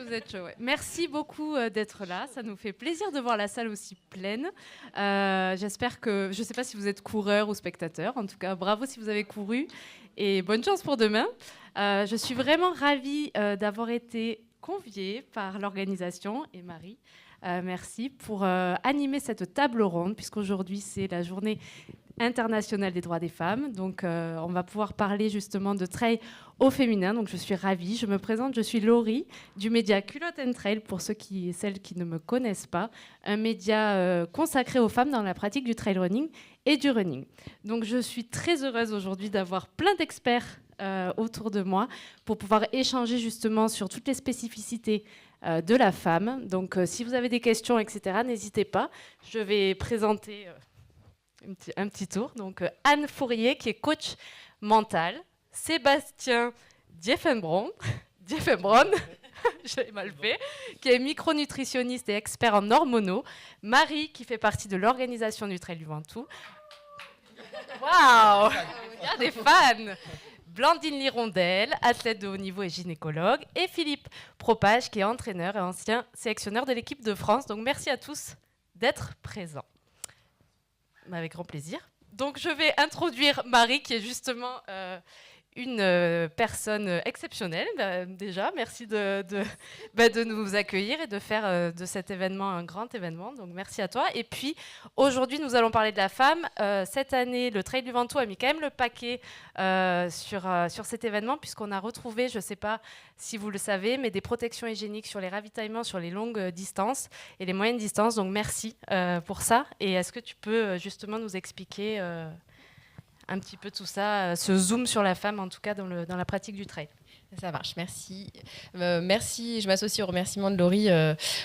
vous êtes chaud, ouais. Merci beaucoup d'être là. Ça nous fait plaisir de voir la salle aussi pleine. J'espère que... Je ne sais pas si vous êtes coureur ou spectateur. En tout cas, bravo si vous avez couru. Et bonne chance pour demain. Je suis vraiment ravie d'avoir été conviée par l'organisation et Marie. Merci pour animer cette table ronde, puisqu'aujourd'hui, c'est la journée internationale des droits des femmes. Donc, on va pouvoir parler justement de trail au féminin. Donc, je suis ravie. Je me présente, je suis Laurie du média Culotte & Trail, pour ceux et celles qui ne me connaissent pas. Un média consacré aux femmes dans la pratique du trail running et du running. Donc, je suis très heureuse aujourd'hui d'avoir plein d'experts autour de moi pour pouvoir échanger justement sur toutes les spécificités de la femme. Donc, si vous avez des questions, etc., n'hésitez pas. Je vais présenter un petit tour. Donc, Anne Fourier, qui est coach mental. Sébastien Dieffenbron, j'ai mal fait, qui est micronutritionniste et expert en hormonaux. Marie, qui fait partie de l'organisation du Trail du Ventoux. Waouh, il y a des fans. Blandine Lirondelle, athlète de haut niveau et gynécologue, et Philippe Propage, qui est entraîneur et ancien sélectionneur de l'équipe de France. Donc, merci à tous d'être présents. Avec grand plaisir. Donc, je vais introduire Marie, qui est justement une personne exceptionnelle. Déjà, merci de nous accueillir et de faire de cet événement un grand événement. Donc, merci à toi. Et puis, aujourd'hui, nous allons parler de la femme. Cette année, le Trail du Ventoux a mis quand même le paquet sur cet événement, puisqu'on a retrouvé, je ne sais pas si vous le savez, mais des protections hygiéniques sur les ravitaillements sur les longues distances et les moyennes distances. Donc, merci pour ça. Et est-ce que tu peux justement nous expliquer un petit peu tout ça, ce zoom sur la femme, en tout cas dans la pratique du trail? Ça marche, merci. Merci, je m'associe au remerciement de Laurie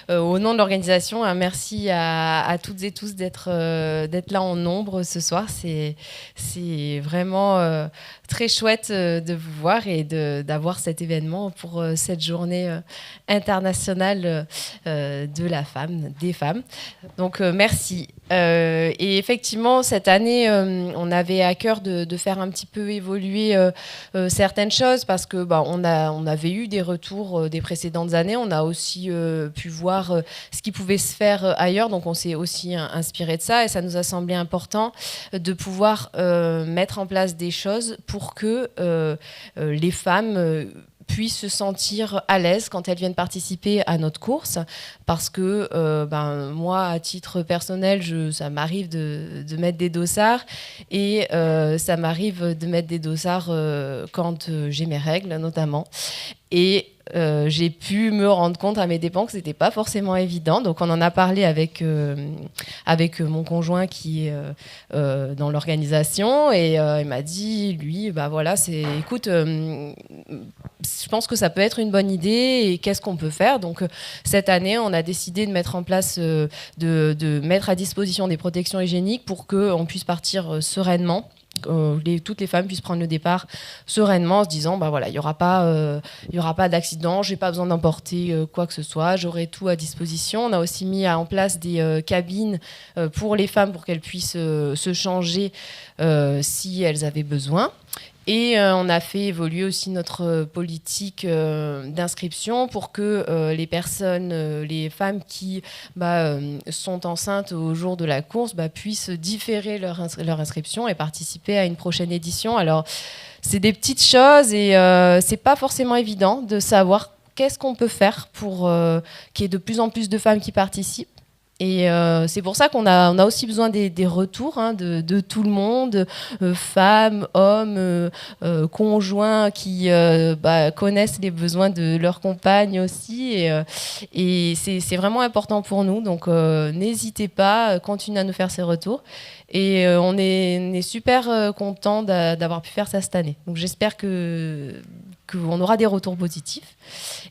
au nom de l'organisation. Merci à toutes et tous d'être là en nombre ce soir. C'est vraiment très chouette de vous voir et d'avoir cet événement pour cette journée internationale de la femme, des femmes. Donc, merci. Et effectivement, cette année, on avait à cœur de faire un petit peu évoluer certaines choses parce que on avait eu des retours des précédentes années. On a aussi pu voir ce qui pouvait se faire ailleurs. Donc, on s'est aussi inspiré de ça et ça nous a semblé important de pouvoir mettre en place des choses pour que les femmes puissent se sentir à l'aise quand elles viennent participer à notre course. Parce que moi, à titre personnel, ça m'arrive de mettre des dossards et ça m'arrive de mettre des dossards quand j'ai mes règles, notamment. Et j'ai pu me rendre compte à mes dépens que c'était pas forcément évident. Donc on en a parlé avec mon conjoint qui est dans l'organisation et il m'a dit, lui, écoute, je pense que ça peut être une bonne idée et qu'est-ce qu'on peut faire. Donc cette année, on a décidé de mettre en place, de mettre à disposition des protections hygiéniques pour qu'on puisse partir sereinement. Toutes les femmes puissent prendre le départ sereinement en se disant il n'y aura pas d'accident, j'ai pas besoin d'emporter quoi que ce soit, j'aurai tout à disposition. On a aussi mis en place des cabines pour les femmes pour qu'elles puissent se changer si elles avaient besoin. Et on a fait évoluer aussi notre politique d'inscription pour que les femmes qui sont enceintes au jour de la course puissent différer leur inscription et participer à une prochaine édition. Alors, c'est des petites choses et c'est pas forcément évident de savoir qu'est-ce qu'on peut faire pour qu'il y ait de plus en plus de femmes qui participent. Et c'est pour ça qu'on a aussi besoin des retours de tout le monde, femmes, hommes, conjoints qui connaissent les besoins de leurs compagnes aussi. Et c'est vraiment important pour nous. Donc n'hésitez pas, continuez à nous faire ces retours. Et on est super contents d'avoir pu faire ça cette année. Donc j'espère qu'on aura des retours positifs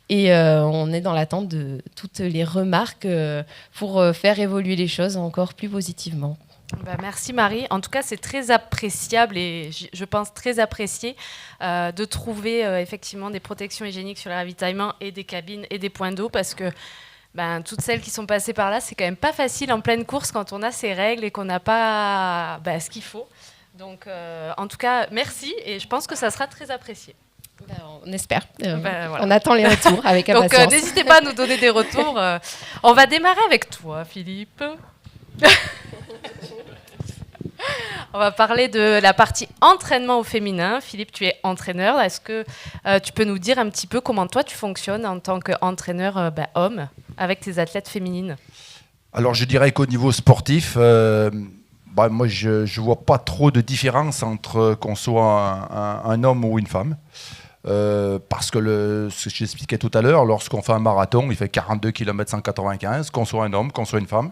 et on est dans l'attente de toutes les remarques pour faire évoluer les choses encore plus positivement. Merci Marie. En tout cas, c'est très appréciable et je pense très apprécié de trouver effectivement des protections hygiéniques sur les ravitaillements et des cabines et des points d'eau parce que toutes celles qui sont passées par là, c'est quand même pas facile en pleine course quand on a ses règles et qu'on n'a pas ce qu'il faut. Donc, en tout cas, merci et je pense que ça sera très apprécié. On espère. Voilà. On attend les retours avec impatience. Donc n'hésitez pas à nous donner des retours. On va démarrer avec toi, Philippe. On va parler de la partie entraînement au féminin. Philippe, tu es entraîneur. Est-ce que tu peux nous dire un petit peu comment toi tu fonctionnes en tant qu'entraîneur homme avec tes athlètes féminines? Alors je dirais qu'au niveau sportif, moi je vois pas trop de différence entre qu'on soit un homme ou une femme. Parce que ce que j'expliquais tout à l'heure, lorsqu'on fait un marathon, il fait 42 km 195, qu'on soit un homme, qu'on soit une femme.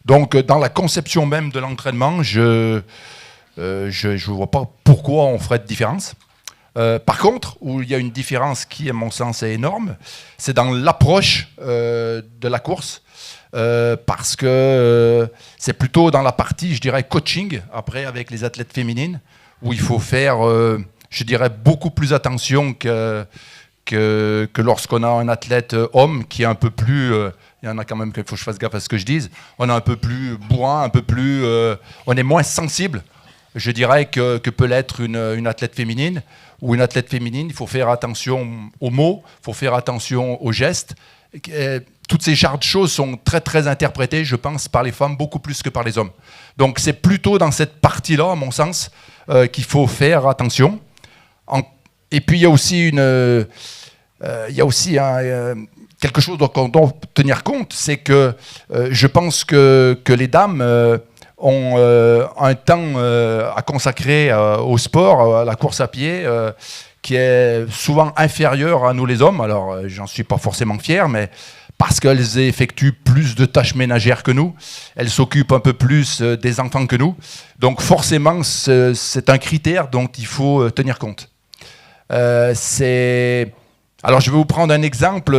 Donc dans la conception même de l'entraînement, je ne vois pas pourquoi on ferait de différence. Par contre, où il y a une différence qui, à mon sens, est énorme, c'est dans l'approche de la course. Parce que c'est plutôt dans la partie, je dirais, coaching, après avec les athlètes féminines, où il faut faire, je dirais, beaucoup plus attention que lorsqu'on a un athlète homme qui est un peu plus... il y en a quand même qu'il faut que je fasse gaffe à ce que je dise. On est un peu plus bourrin, un peu plus... on est moins sensible, je dirais, que peut l'être une athlète féminine. Ou une athlète féminine, il faut faire attention aux mots, il faut faire attention aux gestes. Toutes ces genres de choses sont très, très interprétées, je pense, par les femmes, beaucoup plus que par les hommes. Donc c'est plutôt dans cette partie-là, à mon sens, qu'il faut faire attention. Et puis il y a aussi quelque chose dont on doit tenir compte, c'est que je pense que les dames ont un temps à consacrer au sport, à la course à pied, qui est souvent inférieur à nous les hommes. Alors j'en suis pas forcément fier, mais parce qu'elles effectuent plus de tâches ménagères que nous, elles s'occupent un peu plus des enfants que nous. Donc forcément, c'est un critère dont il faut tenir compte. Alors je vais vous prendre un exemple,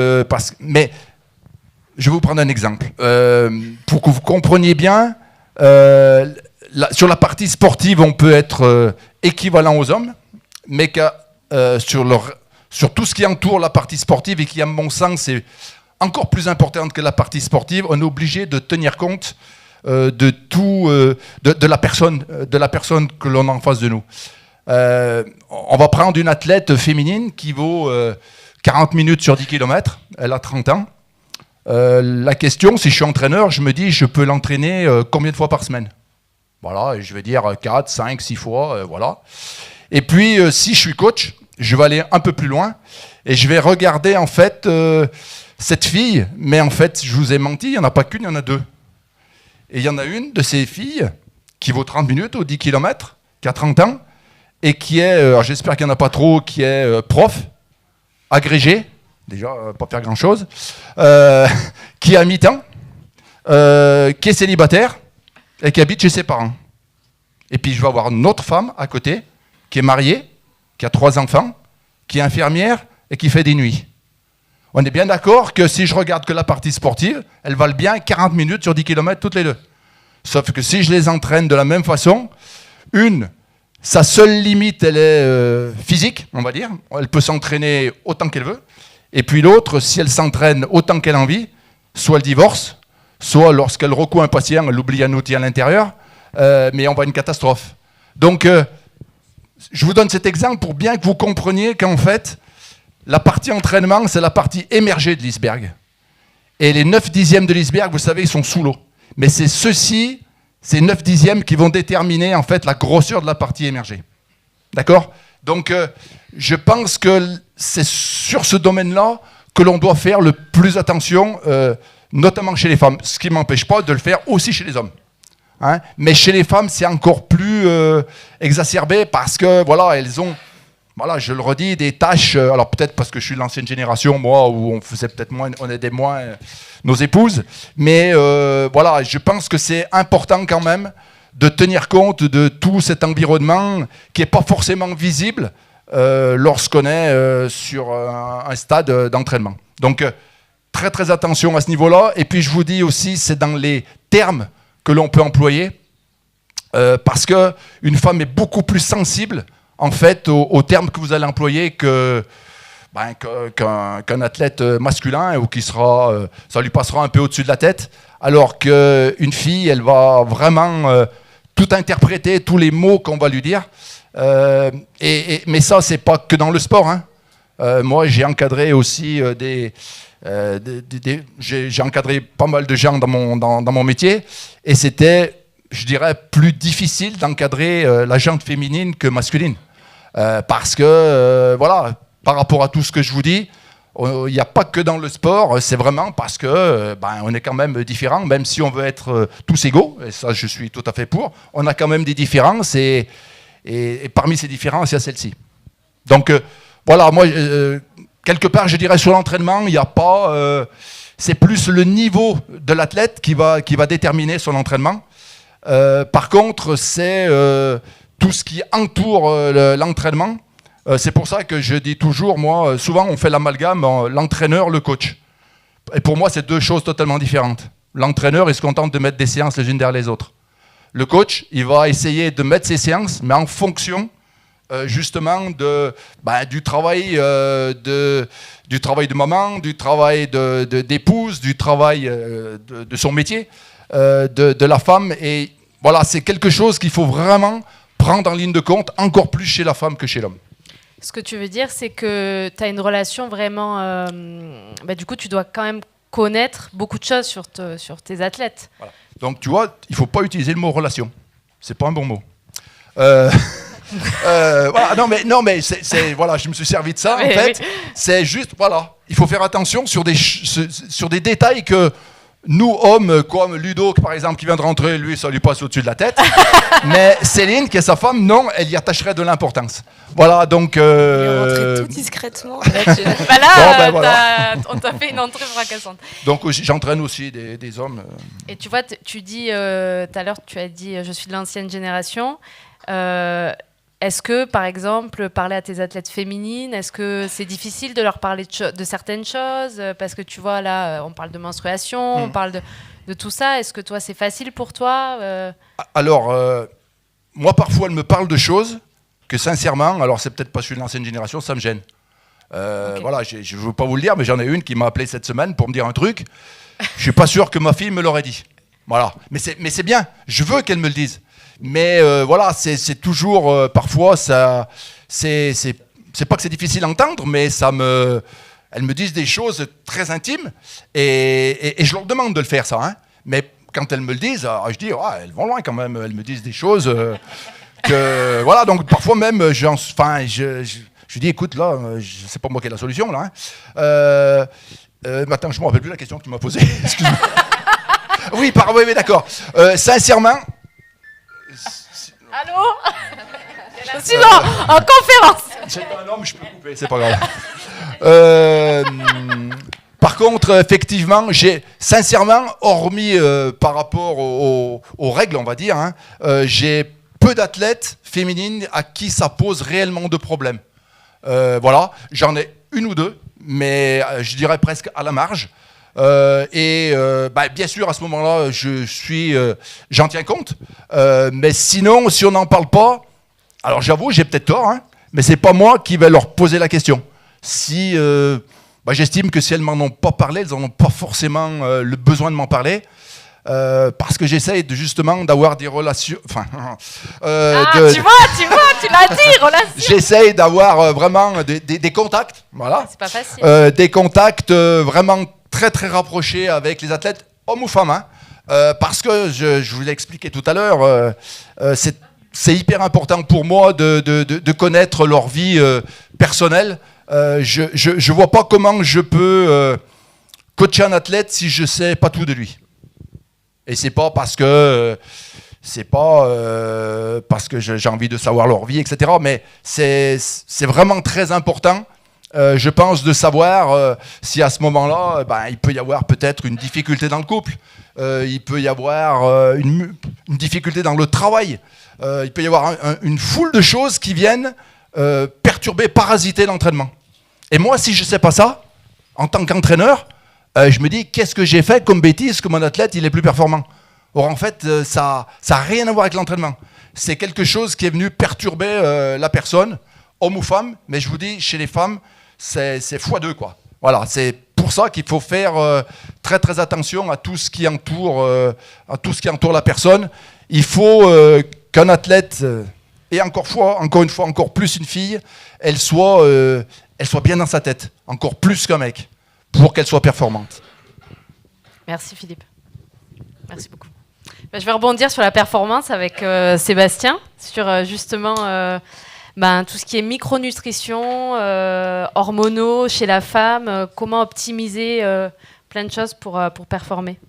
pour que vous compreniez bien. Sur la partie sportive, on peut être équivalent aux hommes, mais sur tout ce qui entoure la partie sportive et qui, à mon sens, est encore plus importante que la partie sportive, on est obligé de tenir compte de la personne que l'on a en face de nous. On va prendre une athlète féminine qui vaut 40 minutes sur 10 km, elle a 30 ans. La question, si je suis entraîneur, je me dis, je peux l'entraîner combien de fois par semaine? Voilà, je vais dire 4, 5, 6 fois, voilà. Et puis, si je suis coach, je vais aller un peu plus loin et je vais regarder, en fait, cette fille. Mais en fait, je vous ai menti, il n'y en a pas qu'une, il y en a deux. Et il y en a une de ces filles qui vaut 30 minutes ou 10 km, qui a 30 ans, et qui est, j'espère qu'il n'y en a pas trop, qui est prof, agrégé, déjà, pas faire grand-chose, qui est à mi-temps, qui est célibataire et qui habite chez ses parents. Et puis je vais avoir une autre femme à côté, qui est mariée, qui a 3 enfants, qui est infirmière et qui fait des nuits. On est bien d'accord que si je regarde que la partie sportive, elles valent bien 40 minutes sur 10 km toutes les deux. Sauf que si je les entraîne de la même façon, sa seule limite, elle est physique, on va dire. Elle peut s'entraîner autant qu'elle veut. Et puis l'autre, si elle s'entraîne autant qu'elle a envie, soit elle divorce, soit lorsqu'elle recoue un patient, elle oublie un outil à l'intérieur, mais on va à une catastrophe. Donc, je vous donne cet exemple pour bien que vous compreniez qu'en fait, la partie entraînement, c'est la partie émergée de l'iceberg. Et les 9/10 de l'iceberg, vous savez, ils sont sous l'eau. Mais c'est ces 9/10 qui vont déterminer en fait la grosseur de la partie émergée. D'accord ? Donc, je pense que c'est sur ce domaine-là que l'on doit faire le plus attention, notamment chez les femmes. Ce qui ne m'empêche pas de le faire aussi chez les hommes. Hein ? Mais chez les femmes, c'est encore plus exacerbé parce que, voilà, elles ont, voilà, je le redis, des tâches. Alors peut-être parce que je suis de l'ancienne génération, moi, où on faisait peut-être moins, on aidait moins nos épouses. Mais voilà, je pense que c'est important quand même de tenir compte de tout cet environnement qui n'est pas forcément visible lorsqu'on est sur un stade d'entraînement. Donc, très très attention à ce niveau-là. Et puis, je vous dis aussi, c'est dans les termes que l'on peut employer, parce qu'une femme est beaucoup plus sensible, en fait, aux termes que vous allez employer qu'un athlète masculin, ou ça lui passera un peu au-dessus de la tête, alors qu'une fille, elle va vraiment tout interpréter, tous les mots qu'on va lui dire. Mais ça, c'est pas que dans le sport, hein. Moi, j'ai encadré aussi j'ai encadré pas mal de gens dans mon métier, et c'était, je dirais, plus difficile d'encadrer la gente féminine que masculine. Parce que, voilà, par rapport à tout ce que je vous dis, il n'y a pas que dans le sport, c'est vraiment parce que on est quand même différents, même si on veut être tous égaux, et ça je suis tout à fait pour, on a quand même des différences, et parmi ces différences, il y a celle-ci. Donc voilà, moi, quelque part, je dirais sur l'entraînement, il n'y a pas... c'est plus le niveau de l'athlète qui va déterminer son entraînement. Par contre, c'est tout ce qui entoure l'entraînement. C'est pour ça que je dis toujours, moi, souvent on fait l'amalgame, l'entraîneur, le coach. Et pour moi, c'est deux choses totalement différentes. L'entraîneur, il se contente de mettre des séances les unes derrière les autres. Le coach, il va essayer de mettre ses séances, mais en fonction justement du travail de maman, du travail d'épouse, du travail de son métier, de la femme. Et voilà, c'est quelque chose qu'il faut vraiment prendre en ligne de compte, encore plus chez la femme que chez l'homme. Ce que tu veux dire, c'est que tu as une relation vraiment... du coup, tu dois quand même connaître beaucoup de choses sur tes athlètes. Voilà. Donc, tu vois, il ne faut pas utiliser le mot relation. C'est pas un bon mot. Voilà, non, mais voilà, je me suis servi de ça, en fait. Oui. C'est juste, voilà, il faut faire attention sur des détails que nous, hommes, comme Ludo, par exemple, qui vient de rentrer, lui, ça lui passe au-dessus de la tête. Mais Céline, qui est sa femme, non, elle y attacherait de l'importance. Voilà, donc... Il est rentré tout discrètement. Voilà. On t'a fait une entrée fracassante. Donc, j'entraîne aussi des hommes. Et tu vois, tu dis, tout à l'heure, tu as dit, je suis de l'ancienne génération. Est-ce que, par exemple, parler à tes athlètes féminines, est-ce que c'est difficile de leur parler de certaines choses? Parce que tu vois, là, on parle de menstruation, on parle de tout ça. Est-ce que toi, c'est facile pour toi? Alors, moi, parfois, elle me parle de choses que, sincèrement, alors c'est peut-être pas celui de l'ancienne génération, ça me gêne. Okay. Voilà, je ne veux pas vous le dire, mais j'en ai une qui m'a appelé cette semaine pour me dire un truc. Je ne suis pas sûr que ma fille me l'aurait dit. Voilà, mais c'est bien, je veux qu'elle me le dise. Mais voilà, c'est toujours, parfois, ça, c'est pas que c'est difficile à entendre, mais elles me disent des choses très intimes, et je leur demande de le faire, ça. Hein. Mais quand elles me le disent, je dis, elles vont loin quand même, elles me disent des choses que... Voilà, donc parfois même, je dis, écoute, là, c'est pas moi qui ai la solution, là. Hein. Mais attends, je me rappelle plus la question que tu m'as posée, excuse-moi. Oui, d'accord. Sincèrement... Allô? Sinon, en conférence. C'est pas un homme, je peux couper, c'est pas grave. Par contre, effectivement, sincèrement, hormis par rapport aux règles, on va dire, hein, j'ai peu d'athlètes féminines à qui ça pose réellement de problèmes. Voilà, j'en ai une ou deux, mais je dirais presque à la marge. Bien sûr, à ce moment-là, j'en tiens compte. Mais sinon, si on n'en parle pas, alors j'avoue, j'ai peut-être tort, hein, mais c'est pas moi qui vais leur poser la question. Si j'estime que si elles m'en ont pas parlé, elles n'en ont pas forcément le besoin de m'en parler. Parce que j'essaye justement d'avoir des relations. Tu vois, tu l'as dit, relations. J'essaye d'avoir vraiment des contacts, voilà. C'est pas facile. Des contacts vraiment très très rapprochés avec les athlètes, hommes ou femmes, hein. Parce que je vous l'ai expliqué tout à l'heure, c'est hyper important pour moi de connaître leur vie personnelle. Je vois pas comment je peux coacher un athlète si je sais pas tout de lui. Et c'est pas parce que j'ai envie de savoir leur vie, etc. Mais c'est vraiment très important, je pense, de savoir si à ce moment-là, il peut y avoir peut-être une difficulté dans le couple, il peut y avoir une difficulté dans le travail, il peut y avoir une foule de choses qui viennent perturber, parasiter l'entraînement. Et moi, si je ne sais pas ça, en tant qu'entraîneur, je me dis, qu'est-ce que j'ai fait comme bêtise que mon athlète il est plus performant? Or, en fait, ça n'a rien à voir avec l'entraînement. C'est quelque chose qui est venu perturber la personne, homme ou femme. Mais je vous dis, chez les femmes, c'est x2, quoi. Voilà, c'est pour ça qu'il faut faire très très attention à tout ce qui entoure, la personne. Il faut qu'un athlète, et encore une fois, encore plus une fille, elle soit elle soit bien dans sa tête, encore plus qu'un mec, pour qu'elle soit performante. Merci Philippe. Merci beaucoup. Je vais rebondir sur la performance avec Sébastien, sur justement tout ce qui est micronutrition, hormonaux chez la femme, comment optimiser plein de choses pour performer.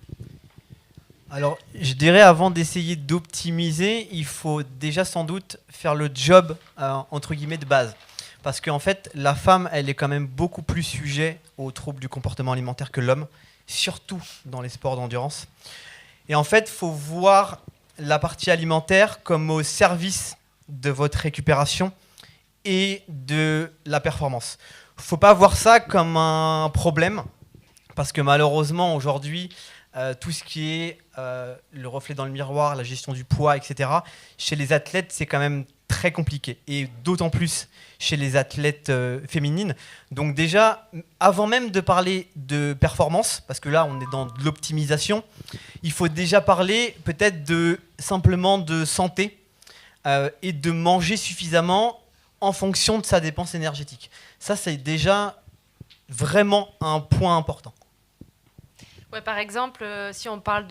Alors, je dirais, avant d'essayer d'optimiser, il faut déjà sans doute faire le job, entre guillemets, de base. Parce qu'en fait, la femme, elle est quand même beaucoup plus sujet aux troubles du comportement alimentaire que l'homme, surtout dans les sports d'endurance. Et en fait, il faut voir la partie alimentaire comme au service de votre récupération et de la performance. Il ne faut pas voir ça comme un problème, parce que malheureusement, aujourd'hui, tout ce qui est le reflet dans le miroir, la gestion du poids, etc., chez les athlètes, c'est quand même très compliqué. Et d'autant plus chez les athlètes féminines. Donc déjà, avant même de parler de performance, parce que là, on est dans de l'optimisation, il faut déjà parler peut-être simplement de santé et de manger suffisamment en fonction de sa dépense énergétique. Ça, c'est déjà vraiment un point important. Ouais, par exemple, si on parle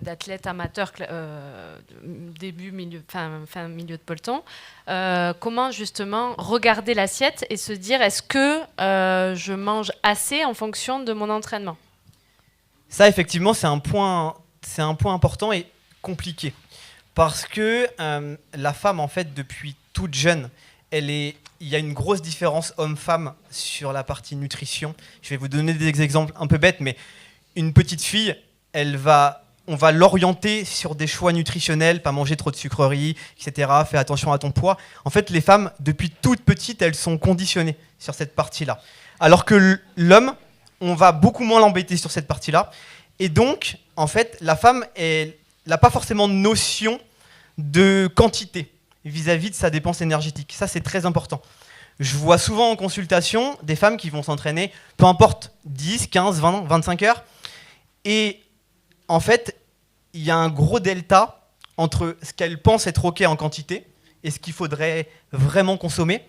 d'athlètes amateurs début, milieu, fin milieu de peloton, comment justement regarder l'assiette et se dire est-ce que je mange assez en fonction de mon entraînement? Ça, effectivement, c'est un point important et compliqué. Parce que la femme, en fait, depuis toute jeune, il y a une grosse différence homme-femme sur la partie nutrition. Je vais vous donner des exemples un peu bêtes, mais une petite fille, on va l'orienter sur des choix nutritionnels, pas manger trop de sucreries, etc. Fais attention à ton poids. En fait, les femmes, depuis toute petite, elles sont conditionnées sur cette partie-là. Alors que l'homme, on va beaucoup moins l'embêter sur cette partie-là. Et donc, en fait, la femme, elle n'a pas forcément de notion de quantité vis-à-vis de sa dépense énergétique. Ça, c'est très important. Je vois souvent en consultation des femmes qui vont s'entraîner, peu importe, 10, 15, 20, 25 heures. Et en fait, il y a un gros delta entre ce qu'elles pensent être OK en quantité et ce qu'il faudrait vraiment consommer.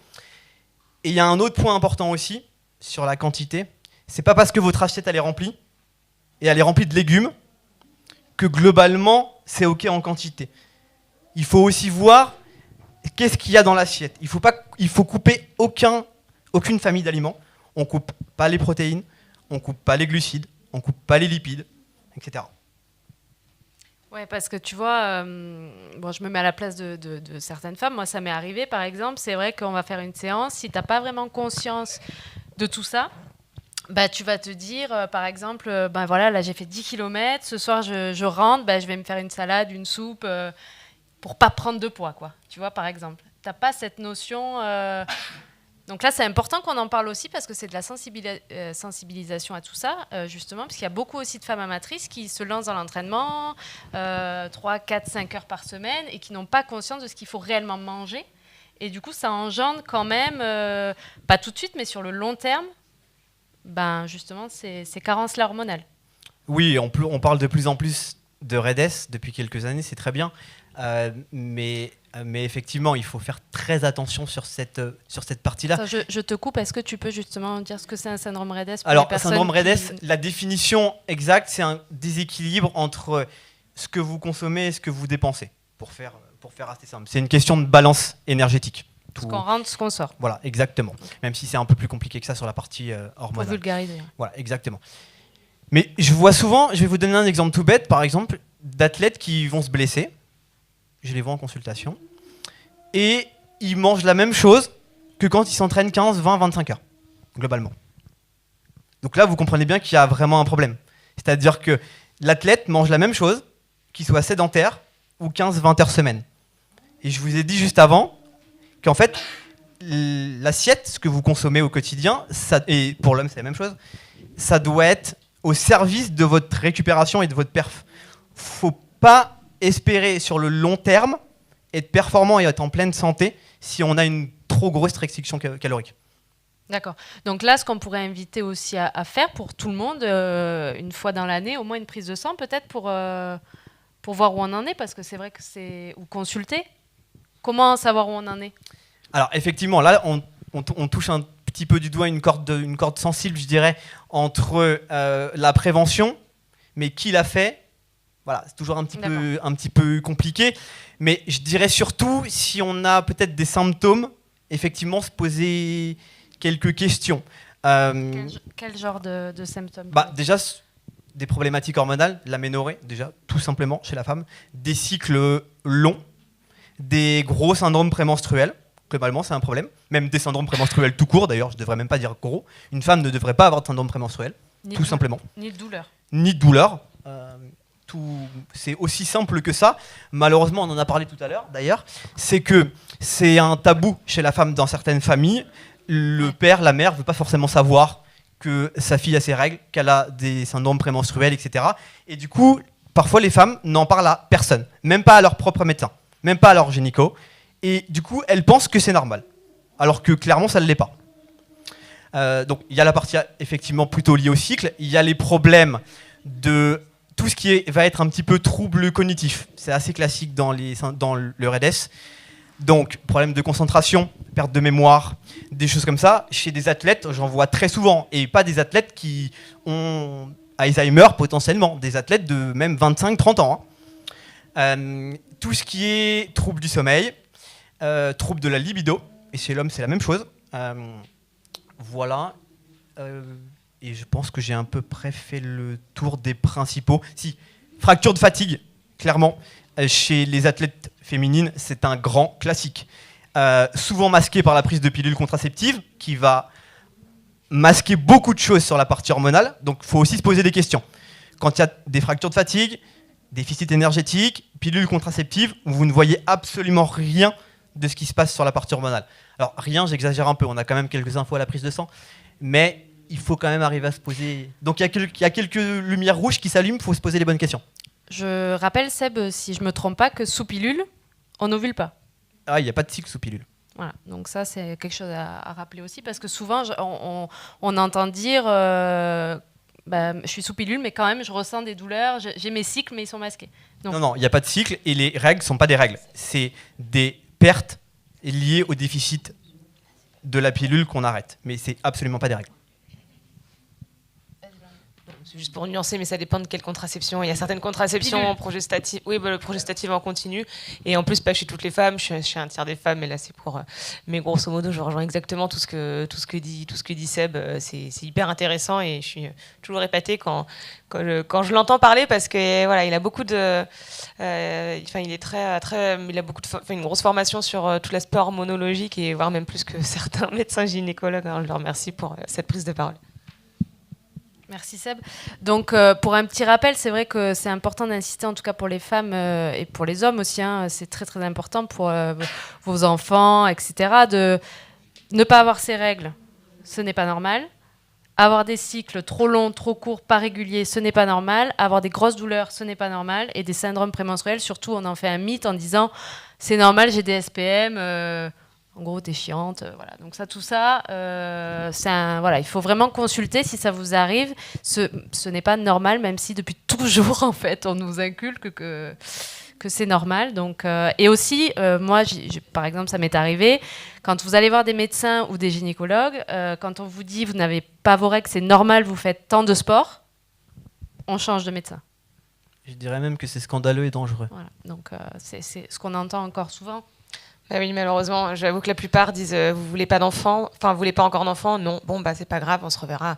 Et il y a un autre point important aussi sur la quantité. C'est pas parce que votre assiette elle est remplie, et elle est remplie de légumes, que globalement, c'est OK en quantité. Il faut aussi voir qu'est-ce qu'il y a dans l'assiette. Il faut couper aucune famille d'aliments. On coupe pas les protéines, on coupe pas les glucides, on coupe pas les lipides, etc. Ouais, parce que tu vois, je me mets à la place de certaines femmes. Moi, ça m'est arrivé, par exemple. C'est vrai qu'on va faire une séance. Si tu n'as pas vraiment conscience de tout ça, tu vas te dire, par exemple, là, j'ai fait 10 km. Ce soir, je rentre, je vais me faire une salade, une soupe, pour pas prendre de poids, quoi. Tu vois, par exemple. Tu n'as pas cette notion... Donc là, c'est important qu'on en parle aussi parce que c'est de la sensibilisation à tout ça, justement, parce qu'il y a beaucoup aussi de femmes amatrices qui se lancent dans l'entraînement 3, 4, 5 heures par semaine et qui n'ont pas conscience de ce qu'il faut réellement manger. Et du coup, ça engendre quand même, pas tout de suite, mais sur le long terme, justement, ces carences-là hormonales. Oui, on parle de plus en plus de RED-S depuis quelques années, c'est très bien. Mais effectivement, il faut faire très attention sur cette partie-là. Attends, je te coupe. Est-ce que tu peux justement dire ce que c'est un syndrome RED-S pour Alors, les personnes syndrome RED-S, la définition exacte, c'est un déséquilibre entre ce que vous consommez et ce que vous dépensez, pour faire assez simple. C'est une question de balance énergétique. Ce qu'on rentre, ce qu'on sort. Voilà, exactement. Même si c'est un peu plus compliqué que ça sur la partie hormonale. Pour vulgariser. Voilà, exactement. Mais je vois souvent, je vais vous donner un exemple tout bête, par exemple, d'athlètes qui vont se blesser. Je les vois en consultation. Et ils mangent la même chose que quand ils s'entraînent 15, 20, 25 heures, globalement. Donc là, vous comprenez bien qu'il y a vraiment un problème. C'est-à-dire que l'athlète mange la même chose, qu'il soit sédentaire ou 15, 20 heures semaine. Et je vous ai dit juste avant qu'en fait, l'assiette, ce que vous consommez au quotidien, et pour l'homme, c'est la même chose, ça doit être au service de votre récupération et de votre perf. Faut pas espérer sur le long terme être performant et être en pleine santé si on a une trop grosse restriction calorique. D'accord. Donc là, ce qu'on pourrait inviter aussi à faire pour tout le monde, une fois dans l'année, au moins une prise de sang peut-être pour voir où on en est, parce que c'est vrai que c'est... Ou consulter. Comment savoir où on en est ? Alors effectivement, là, on touche un petit peu du doigt une corde sensible, je dirais, entre la prévention, mais qui l'a fait. Voilà, c'est toujours un petit peu compliqué. Mais je dirais surtout, si on a peut-être des symptômes, effectivement, se poser quelques questions. Quel genre de symptômes? Déjà, des problématiques hormonales, l'aménorrhée, déjà, tout simplement, chez la femme. Des cycles longs, des gros syndromes prémenstruels. Globalement, c'est un problème. Même des syndromes prémenstruels tout court, d'ailleurs, je ne devrais même pas dire gros. Une femme ne devrait pas avoir de syndrome prémenstruel, tout simplement. Ni de douleur. Ni de douleur. C'est aussi simple que ça. Malheureusement, on en a parlé tout à l'heure, d'ailleurs. C'est que c'est un tabou chez la femme dans certaines familles. Le père, la mère ne veut pas forcément savoir que sa fille a ses règles, qu'elle a des syndromes prémenstruels, etc. Et du coup, parfois, les femmes n'en parlent à personne. Même pas à leur propre médecin. Même pas à leur gynéco. Et du coup, elles pensent que c'est normal. Alors que clairement, ça ne l'est pas. Donc, il y a la partie effectivement plutôt liée au cycle. Il y a les problèmes de tout ce qui va être un petit peu trouble cognitif. C'est assez classique dans le REDS. Donc, problème de concentration, perte de mémoire, des choses comme ça. Chez des athlètes, j'en vois très souvent. Et pas des athlètes qui ont Alzheimer potentiellement. Des athlètes de même 25-30 ans. Tout ce qui est trouble du sommeil, trouble de la libido. Et chez l'homme, c'est la même chose. Voilà. Et je pense que j'ai à peu près fait le tour des principaux. Si, fracture de fatigue, clairement. Chez les athlètes féminines, c'est un grand classique. Souvent masqué par la prise de pilules contraceptives, qui va masquer beaucoup de choses sur la partie hormonale. Donc, il faut aussi se poser des questions. Quand il y a des fractures de fatigue, déficit énergétique, pilules contraceptives, vous ne voyez absolument rien de ce qui se passe sur la partie hormonale. Alors, rien, j'exagère un peu. On a quand même quelques infos à la prise de sang. Mais il faut quand même arriver à se poser... Donc, il y a quelques lumières rouges qui s'allument, il faut se poser les bonnes questions. Je rappelle, Seb, si je ne me trompe pas, que sous pilule, on n'ovule pas. Ah, il n'y a pas de cycle sous pilule. Voilà, donc ça, c'est quelque chose à rappeler aussi, parce que souvent, on entend dire je suis sous pilule, mais quand même, je ressens des douleurs, j'ai mes cycles, mais ils sont masqués. Donc, non, il n'y a pas de cycle, et les règles ne sont pas des règles. C'est des pertes liées au déficit de la pilule qu'on arrête. Mais c'est absolument pas des règles. Juste pour nuancer, mais ça dépend de quelle contraception. Il y a certaines contraceptions progestatives. Oui, le progestative en continu. Et en plus, pas chez toutes les femmes. Je suis un tiers des femmes, mais là, c'est pour. Mais grosso modo, je rejoins exactement tout ce que dit Seb. C'est hyper intéressant et je suis toujours épatée quand je l'entends parler parce que voilà, il a beaucoup de. Il a beaucoup une grosse formation sur tout l'aspect hormonologique et voire même plus que certains médecins gynécologues. Alors, je leur remercie pour cette prise de parole. Merci Seb. Donc pour un petit rappel, c'est vrai que c'est important d'insister, en tout cas pour les femmes et pour les hommes aussi, hein, c'est très très important pour vos enfants, etc. de ne pas avoir ces règles, ce n'est pas normal. Avoir des cycles trop longs, trop courts, pas réguliers, ce n'est pas normal. Avoir des grosses douleurs, ce n'est pas normal. Et des syndromes prémenstruels, surtout on en fait un mythe en disant c'est normal, j'ai des SPM, en gros, t'es chiante, voilà. Donc tout ça, voilà, il faut vraiment consulter si ça vous arrive. Ce n'est pas normal, même si depuis toujours, en fait, on nous inculque que c'est normal. Donc, et aussi, moi, par exemple, ça m'est arrivé, quand vous allez voir des médecins ou des gynécologues, quand on vous dit vous n'avez pas vos règles, c'est normal, vous faites tant de sport, on change de médecin. Je dirais même que c'est scandaleux et dangereux. Voilà. Donc, c'est ce qu'on entend encore souvent. Ah oui, malheureusement, j'avoue que la plupart disent vous voulez pas d'enfant, enfin vous voulez pas encore d'enfant, non, bon c'est pas grave, on se reverra.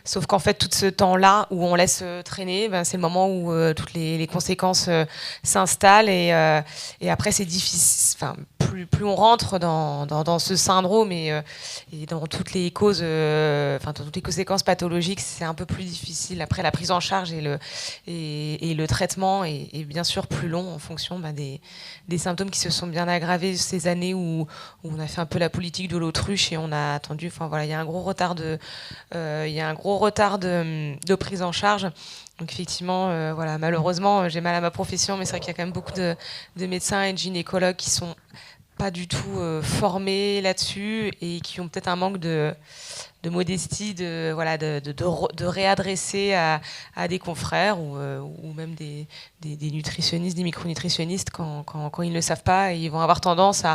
Sauf qu'en fait, tout ce temps-là où on laisse traîner, c'est le moment où toutes les conséquences s'installent et après c'est difficile. Enfin, plus on rentre dans ce syndrome et dans toutes les causes, dans toutes les conséquences pathologiques, c'est un peu plus difficile. Après, la prise en charge et le traitement est bien sûr plus long en fonction des symptômes qui se sont bien aggravés ces années où on a fait un peu la politique de l'autruche et on a attendu. Enfin voilà, il y a un gros retard de prise en charge. Donc effectivement, voilà, malheureusement, j'ai mal à ma profession, mais c'est vrai qu'il y a quand même beaucoup de médecins et de gynécologues qui sont pas du tout formés là-dessus et qui ont peut-être un manque de modestie, de réadresser à des confrères ou même des nutritionnistes, des micronutritionnistes quand ils ne le savent pas et ils vont avoir tendance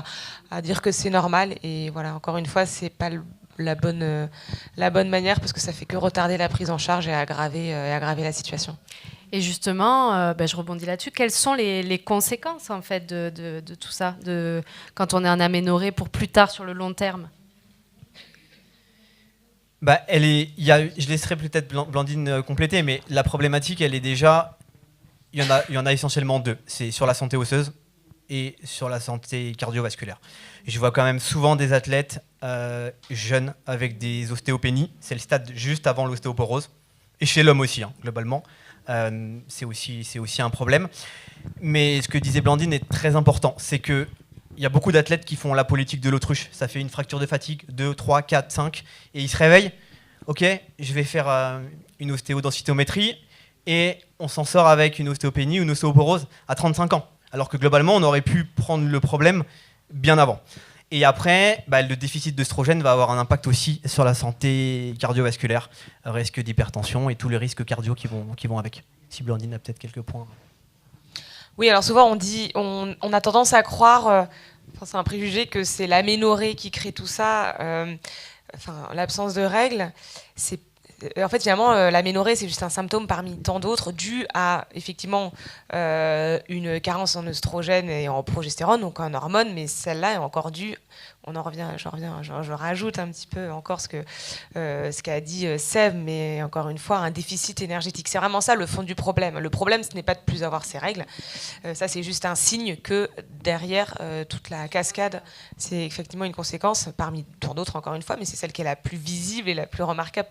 à dire que c'est normal. Et voilà, encore une fois, c'est pas la bonne manière, parce que ça fait que retarder la prise en charge et aggraver la situation. Et justement, je rebondis là-dessus. Quelles sont les conséquences en fait de tout ça, quand on est en aménorrhée pour plus tard sur le long terme? Je laisserai peut-être Blandine compléter, mais la problématique, elle est déjà, il y en a essentiellement deux. C'est sur la santé osseuse et sur la santé cardiovasculaire. Je vois quand même souvent des athlètes jeunes avec des ostéopénies. C'est le stade juste avant l'ostéoporose. Et chez l'homme aussi, globalement. C'est aussi un problème. Mais ce que disait Blandine est très important. C'est qu'il y a beaucoup d'athlètes qui font la politique de l'autruche. Ça fait une fracture de fatigue, 2, 3, 4, 5. Et ils se réveillent. Ok, je vais faire une ostéodensitométrie. Et on s'en sort avec une ostéopénie ou une ostéoporose à 35 ans. Alors que globalement, on aurait pu prendre le problème bien avant. Et après, le déficit d'œstrogène va avoir un impact aussi sur la santé cardiovasculaire, risque d'hypertension et tous les risques cardio qui vont avec. Si Blandine a peut-être quelques points. Oui, alors souvent on a tendance à croire, c'est un préjugé, que c'est l'aménorrhée qui crée tout ça, l'absence de règles. En fait, finalement, l'aménorrhée, c'est juste un symptôme parmi tant d'autres dû à, effectivement, une carence en œstrogène et en progestérone, donc en hormones, mais celle-là est encore due, je rajoute un petit peu encore ce qu'a dit Seb, mais encore une fois, un déficit énergétique. C'est vraiment ça le fond du problème. Le problème, ce n'est pas de plus avoir ces règles. Ça, c'est juste un signe que derrière toute la cascade, c'est effectivement une conséquence, parmi tant d'autres, encore une fois, mais c'est celle qui est la plus visible et la plus remarquable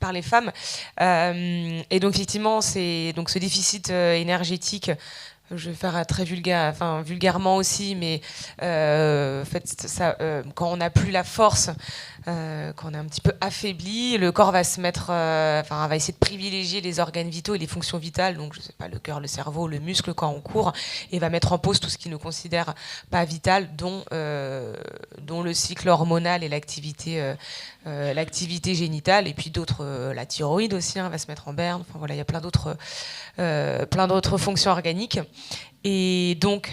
par les femmes. Et donc, effectivement, c'est donc ce déficit énergétique. Je vais faire très vulgairement aussi, mais en fait, quand on n'a plus la force, quand on est un petit peu affaibli, le corps va se mettre, va essayer de privilégier les organes vitaux et les fonctions vitales, donc je sais pas, le cœur, le cerveau, le muscle quand on court, et va mettre en pause tout ce qui ne considère pas vital, dont le cycle hormonal et l'activité génitale, et puis d'autres, la thyroïde aussi va se mettre en berne. Enfin voilà, il y a plein d'autres fonctions organiques. Et donc,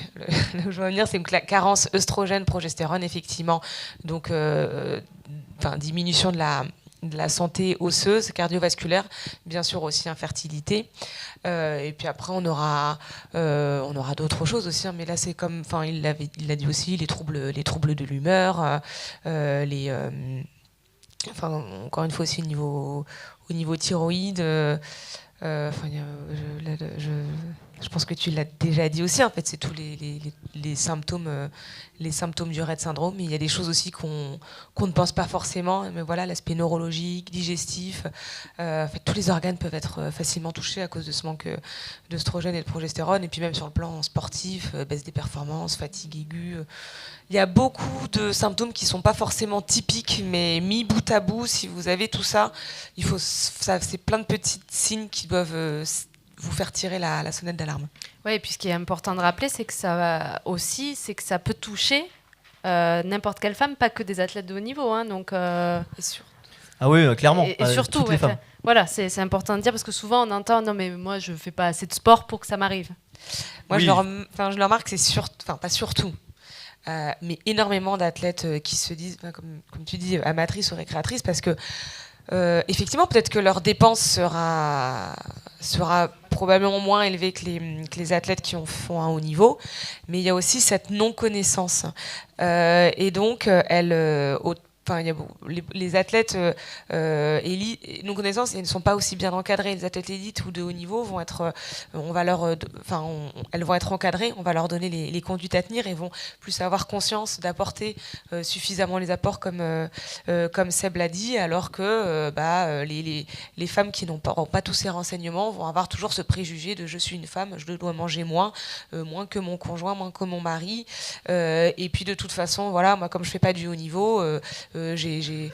là où je veux en venir, c'est que la carence œstrogène, progestérone, effectivement, donc diminution de la santé osseuse, cardiovasculaire, bien sûr aussi infertilité. Et puis après, on aura d'autres choses aussi, mais là c'est comme, il l'a dit aussi, les troubles de l'humeur, encore une fois aussi au niveau thyroïde. Je pense que tu l'as déjà dit aussi, en fait, c'est tous les symptômes du Rett syndrome. Mais il y a des choses aussi qu'on ne pense pas forcément. Mais voilà, l'aspect neurologique, digestif, en fait, tous les organes peuvent être facilement touchés à cause de ce manque d'œstrogène et de progestérone. Et puis même sur le plan sportif, baisse des performances, fatigue aiguë. Il y a beaucoup de symptômes qui ne sont pas forcément typiques, mais mis bout à bout, si vous avez tout ça, c'est plein de petits signes qui doivent vous faire tirer la sonnette d'alarme. Oui, et puis ce qui est important de rappeler, c'est que ça peut toucher n'importe quelle femme, pas que des athlètes de haut niveau. Donc, Ah oui, clairement. Et surtout, toutes les femmes. Voilà, c'est important de dire, parce que souvent on entend « non mais moi je ne fais pas assez de sport pour que ça m'arrive ». Moi, je le remarque, c'est pas surtout. Mais énormément d'athlètes qui se disent, comme tu dis, amatrices ou récréatrices, parce que effectivement, peut-être que leur dépense sera probablement moins élevée que les athlètes qui font un haut niveau, mais il y a aussi cette non-connaissance. Et donc, les athlètes non connaissance et ne sont pas aussi bien encadrés. Les athlètes élites ou de haut niveau vont être, elles vont être encadrées. On va leur donner les conduites à tenir et vont plus avoir conscience d'apporter suffisamment les apports comme Seb l'a dit, alors que les femmes qui n'ont pas tous ces renseignements vont avoir toujours ce préjugé de je suis une femme, je dois manger moins que mon conjoint, moins que mon mari. Et puis de toute façon, voilà, moi comme je fais pas du haut niveau. J'ai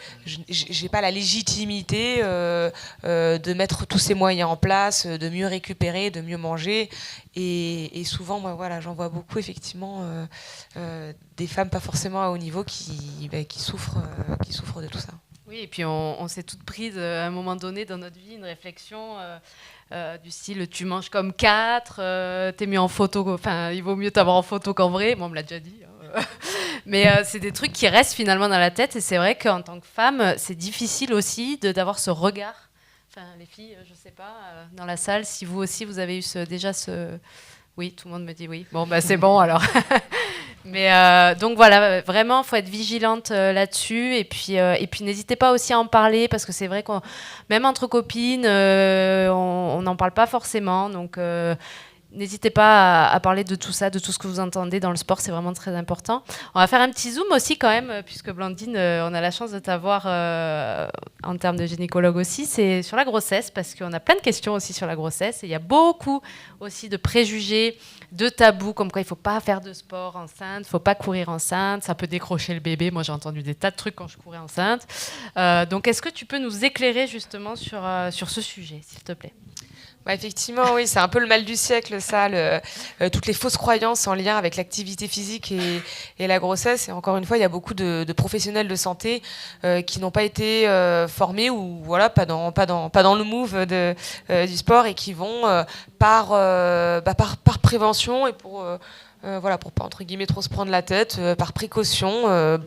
pas la légitimité de mettre tous ces moyens en place, de mieux récupérer, de mieux manger. Et souvent, moi, voilà, j'en vois beaucoup, effectivement, des femmes pas forcément à haut niveau qui souffrent de tout ça. Oui, et puis on s'est toutes prises à un moment donné dans notre vie une réflexion du style tu manges comme 4, t'es mieux en photo, il vaut mieux t'avoir en photo qu'en vrai. Bon, on me l'a déjà dit. Mais c'est des trucs qui restent finalement dans la tête. Et c'est vrai qu'en tant que femme, c'est difficile aussi d'avoir ce regard. Enfin, les filles, je sais pas, dans la salle, si vous aussi, vous avez eu déjà ce... Oui, tout le monde me dit oui. Bon, bah c'est bon alors. Mais donc voilà, vraiment, faut être vigilante là-dessus. Et puis n'hésitez pas aussi à en parler parce que c'est vrai qu'on, même entre copines, on n'en parle pas forcément. Donc n'hésitez pas à parler de tout ça, de tout ce que vous entendez dans le sport, c'est vraiment très important. On va faire un petit zoom aussi quand même, puisque Blandine, on a la chance de t'avoir en termes de gynécologue aussi. C'est sur la grossesse, parce qu'on a plein de questions aussi sur la grossesse. Et il y a beaucoup aussi de préjugés, de tabous, comme quoi il ne faut pas faire de sport enceinte, il ne faut pas courir enceinte, ça peut décrocher le bébé. Moi, j'ai entendu des tas de trucs quand je courais enceinte. Donc, est-ce que tu peux nous éclairer justement sur ce sujet, s'il te plaît ? Bah, effectivement, oui, c'est un peu le mal du siècle, ça, toutes les fausses croyances en lien avec l'activité physique et la grossesse. Et encore une fois, il y a beaucoup de professionnels de santé qui n'ont pas été formés ou voilà, pas dans le move du sport et qui vont par prévention et pour pas entre guillemets trop se prendre la tête, par précaution,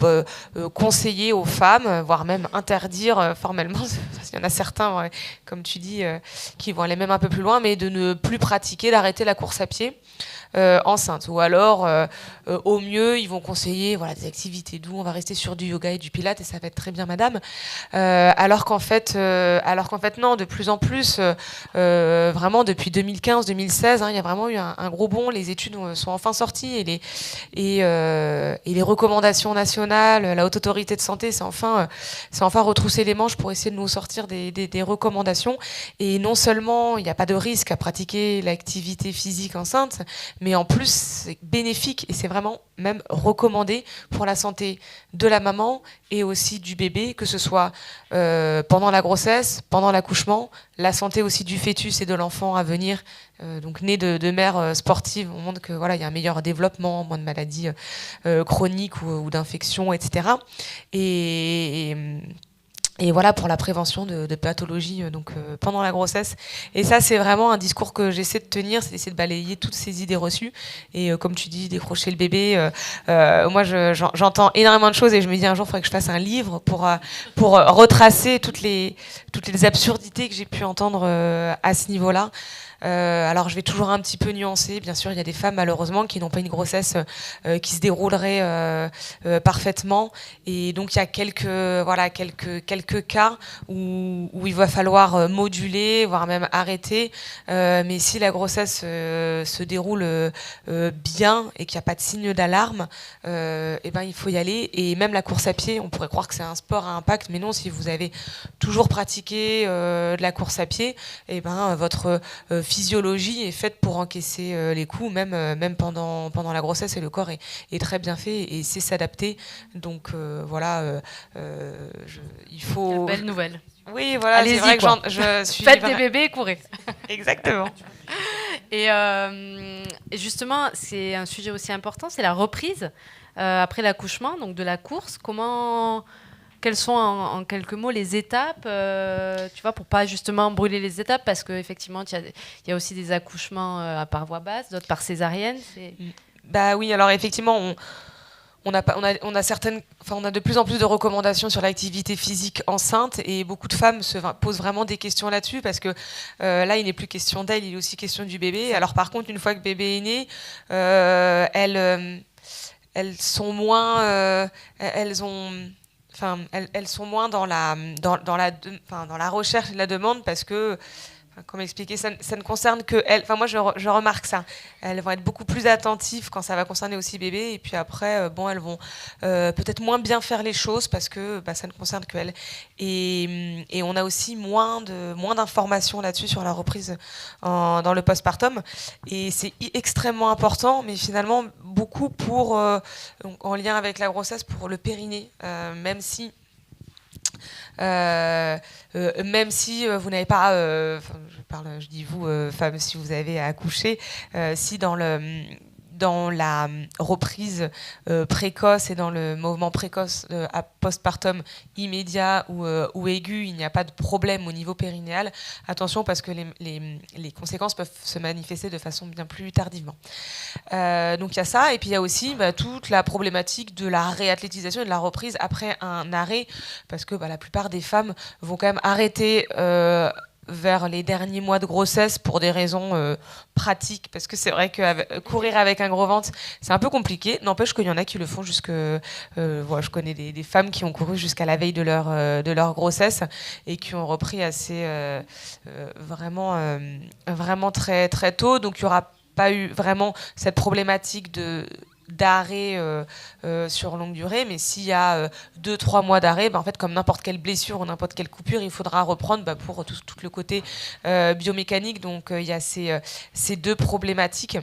conseiller aux femmes, voire même interdire formellement, parce qu'il y en a certains, ouais, comme tu dis, qui vont aller même un peu plus loin, mais de ne plus pratiquer, d'arrêter la course à pied enceinte. Ou alors, au mieux, ils vont conseiller des activités douces, on va rester sur du yoga et du pilates et ça va être très bien, madame. Alors qu'en fait, non, de plus en plus, vraiment depuis 2015-2016, il y a vraiment eu un gros bond. Les études sont enfin sorties et les recommandations nationales, la Haute Autorité de Santé, c'est enfin retrousser les manches pour essayer de nous sortir des recommandations. Et non seulement il n'y a pas de risque à pratiquer l'activité physique enceinte, mais en plus c'est bénéfique et c'est vraiment même recommandé pour la santé de la maman et aussi du bébé, que ce soit pendant la grossesse, pendant l'accouchement, la santé aussi du fœtus et de l'enfant à venir, donc né de mère sportive. On montre que il y a un meilleur développement, moins de maladies chroniques ou d'infections, etc. Et voilà, pour la prévention de pathologies pendant la grossesse. Et ça, c'est vraiment un discours que j'essaie de tenir, c'est d'essayer de balayer toutes ces idées reçues. Et comme tu dis, décrocher le bébé. Moi, j'entends énormément de choses et je me dis un jour, il faudrait que je fasse un livre pour retracer toutes les absurdités que j'ai pu entendre à ce niveau-là. Alors je vais toujours un petit peu nuancer. Bien sûr, il y a des femmes malheureusement qui n'ont pas une grossesse qui se déroulerait parfaitement, et donc il y a quelques cas où il va falloir moduler, voire même arrêter. Mais si la grossesse se déroule bien et qu'il n'y a pas de signe d'alarme, il faut y aller. Et même la course à pied, on pourrait croire que c'est un sport à impact, mais non. Si vous avez toujours pratiqué de la course à pied, votre physiologie est faite pour encaisser les coups, même pendant la grossesse, et le corps est très bien fait et sait s'adapter. Donc il faut... Belle nouvelle. Oui, voilà, allez-y, c'est vrai que je suis... Faites des bébés et courez. Exactement. Et justement, c'est un sujet aussi important, c'est la reprise après l'accouchement, donc de la course. Quelles sont en quelques mots les étapes, pour pas justement brûler les étapes, parce qu'effectivement, il y a aussi des accouchements par voie basse, d'autres par césarienne. Bah oui, alors effectivement, on a de plus en plus de recommandations sur l'activité physique enceinte, et beaucoup de femmes se posent vraiment des questions là-dessus, parce que là, il n'est plus question d'elle, il est aussi question du bébé. Alors par contre, une fois que le bébé est né, elles sont moins... elles sont moins dans la recherche et la demande, parce que, comment expliquer, ça ne concerne que elles. Moi, je remarque ça. Elles vont être beaucoup plus attentives quand ça va concerner aussi bébé, et puis après, elles vont peut-être moins bien faire les choses parce que ça ne concerne que elles. Et on a aussi moins d'informations là-dessus sur la reprise dans le postpartum, et c'est extrêmement important, mais finalement beaucoup en lien avec la grossesse, pour le périnée, même si vous n'avez pas, je dis vous, femmes, si vous avez accouché, si dans dans la reprise précoce et dans le mouvement précoce à postpartum immédiat ou aigu, il n'y a pas de problème au niveau périnéal. Attention parce que les conséquences peuvent se manifester de façon bien plus tardivement. Donc il y a ça, et puis il y a aussi toute la problématique de la réathlétisation et de la reprise après un arrêt, parce que la plupart des femmes vont quand même arrêter vers les derniers mois de grossesse pour des raisons pratiques, parce que c'est vrai que courir avec un gros ventre, c'est un peu compliqué. N'empêche qu'il y en a qui le font je connais des femmes qui ont couru jusqu'à la veille de leur grossesse et qui ont repris assez vraiment très, très tôt. Donc il n'y aura pas eu vraiment cette problématique d'arrêt sur longue durée, mais s'il y a 2-3 mois d'arrêt, en fait, comme n'importe quelle blessure ou n'importe quelle coupure, il faudra reprendre pour tout le côté biomécanique. Donc il y a ces deux problématiques.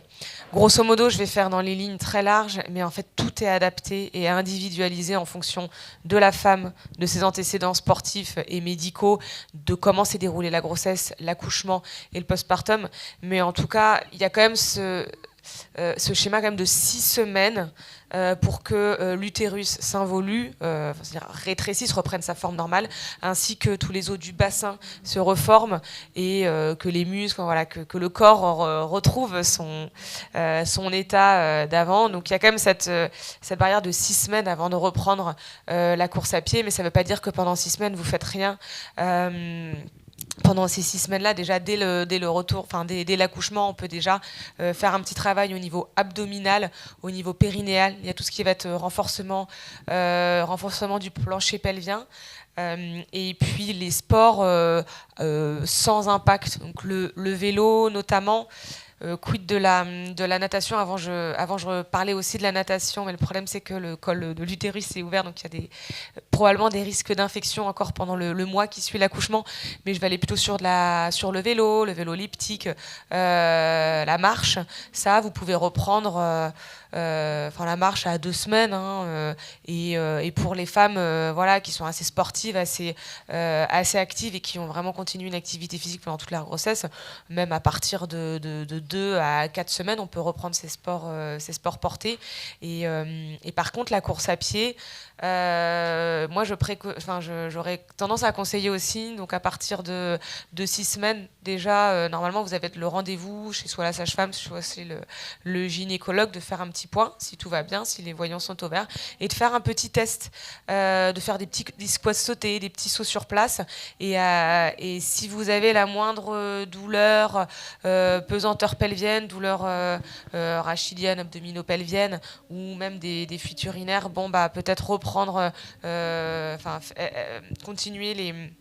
Grosso modo, je vais faire dans les lignes très larges, mais en fait tout est adapté et individualisé en fonction de la femme, de ses antécédents sportifs et médicaux, de comment s'est déroulée la grossesse, l'accouchement et le postpartum. Mais en tout cas, il y a quand même ce schéma quand même de 6 semaines pour que l'utérus s'involue, c'est-à-dire rétrécisse, reprenne sa forme normale, ainsi que tous les os du bassin se reforment et que les muscles, que le corps retrouve son état d'avant. Donc il y a quand même cette barrière de 6 semaines avant de reprendre la course à pied, mais ça ne veut pas dire que pendant 6 semaines vous ne faites rien. Pendant ces 6 semaines-là, déjà dès le retour, dès l'accouchement, on peut déjà faire un petit travail au niveau abdominal, au niveau périnéal. Il y a tout ce qui va être renforcement du plancher pelvien. Et puis les sports sans impact, donc le vélo notamment. Quid de la natation. Avant je parlais aussi de la natation, mais le problème c'est que le col de l'utérus est ouvert, donc il y a probablement des risques d'infection encore pendant le mois qui suit l'accouchement. Mais je vais aller plutôt sur le vélo elliptique, la marche. Ça, vous pouvez reprendre la marche à 2 semaines, et pour les femmes qui sont assez sportives, assez actives et qui ont vraiment continué une activité physique pendant toute leur grossesse, même à partir de 2 à 4 semaines, on peut reprendre ces sports portés. Et par contre, la course à pied, moi j'aurais tendance à conseiller aussi, donc à partir de 6 semaines déjà, normalement vous avez le rendez-vous chez soit la sage-femme, soit chez le gynécologue, de faire un petit point si tout va bien, si les voyants sont au vert, et de faire un petit test, de faire des squats sautés, des petits sauts sur place, et si vous avez la moindre douleur, pesanteur pelvienne, douleur rachilienne, abdominopelvienne, ou même des fuites urinaires, peut-être reprendre, continuer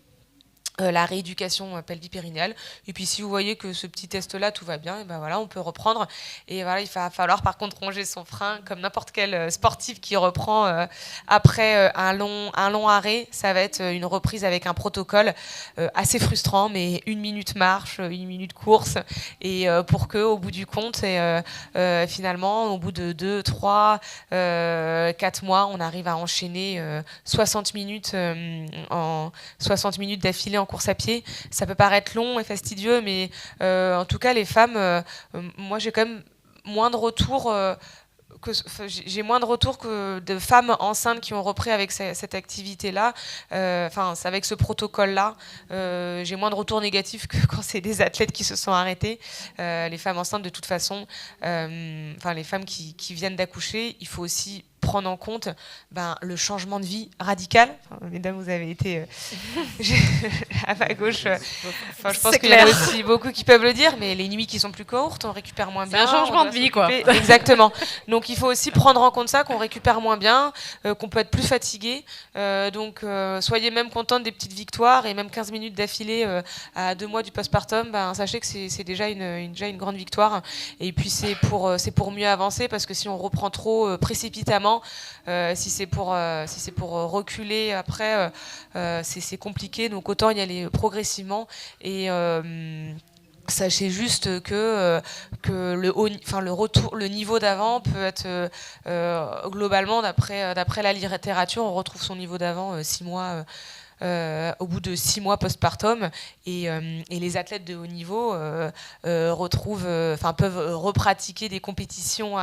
la rééducation pelvipérinéale. Et puis si vous voyez que ce petit test-là, tout va bien, et on peut reprendre. Et il va falloir par contre ronger son frein, comme n'importe quel sportif qui reprend après un long arrêt. Ça va être une reprise avec un protocole assez frustrant, mais 1 minute marche, 1 minute course, et pour que au bout du compte, finalement, au bout de 2, 3, 4 mois, on arrive à enchaîner 60 minutes d'affilée en course à pied. Ça peut paraître long et fastidieux, mais en tout cas les femmes, moi j'ai quand même moins de retours que de femmes enceintes qui ont repris avec cette activité-là, avec ce protocole-là. J'ai moins de retours négatifs que quand c'est des athlètes qui se sont arrêtés. Les femmes enceintes, de toute façon, les femmes qui viennent d'accoucher, il faut aussi prendre en compte le changement de vie radical. Mesdames, vous avez été à ma gauche. Je pense qu'il y en a aussi beaucoup qui peuvent le dire, mais les nuits qui sont plus courtes, on récupère moins bien. C'est un changement de vie, quoi. Exactement. Donc il faut aussi prendre en compte ça, qu'on récupère moins bien, qu'on peut être plus fatigué. Donc soyez même contents des petites victoires, et même 15 minutes d'affilée à 2 mois du postpartum, sachez que c'est déjà une grande victoire. Et puis c'est pour mieux avancer, parce que si on reprend trop précipitamment, si c'est pour reculer après, c'est compliqué. Donc autant y aller progressivement, et sachez juste que le niveau d'avant peut être globalement, d'après la littérature, on retrouve son niveau d'avant 6 mois au bout de 6 mois postpartum, et les athlètes de haut niveau peuvent repratiquer des compétitions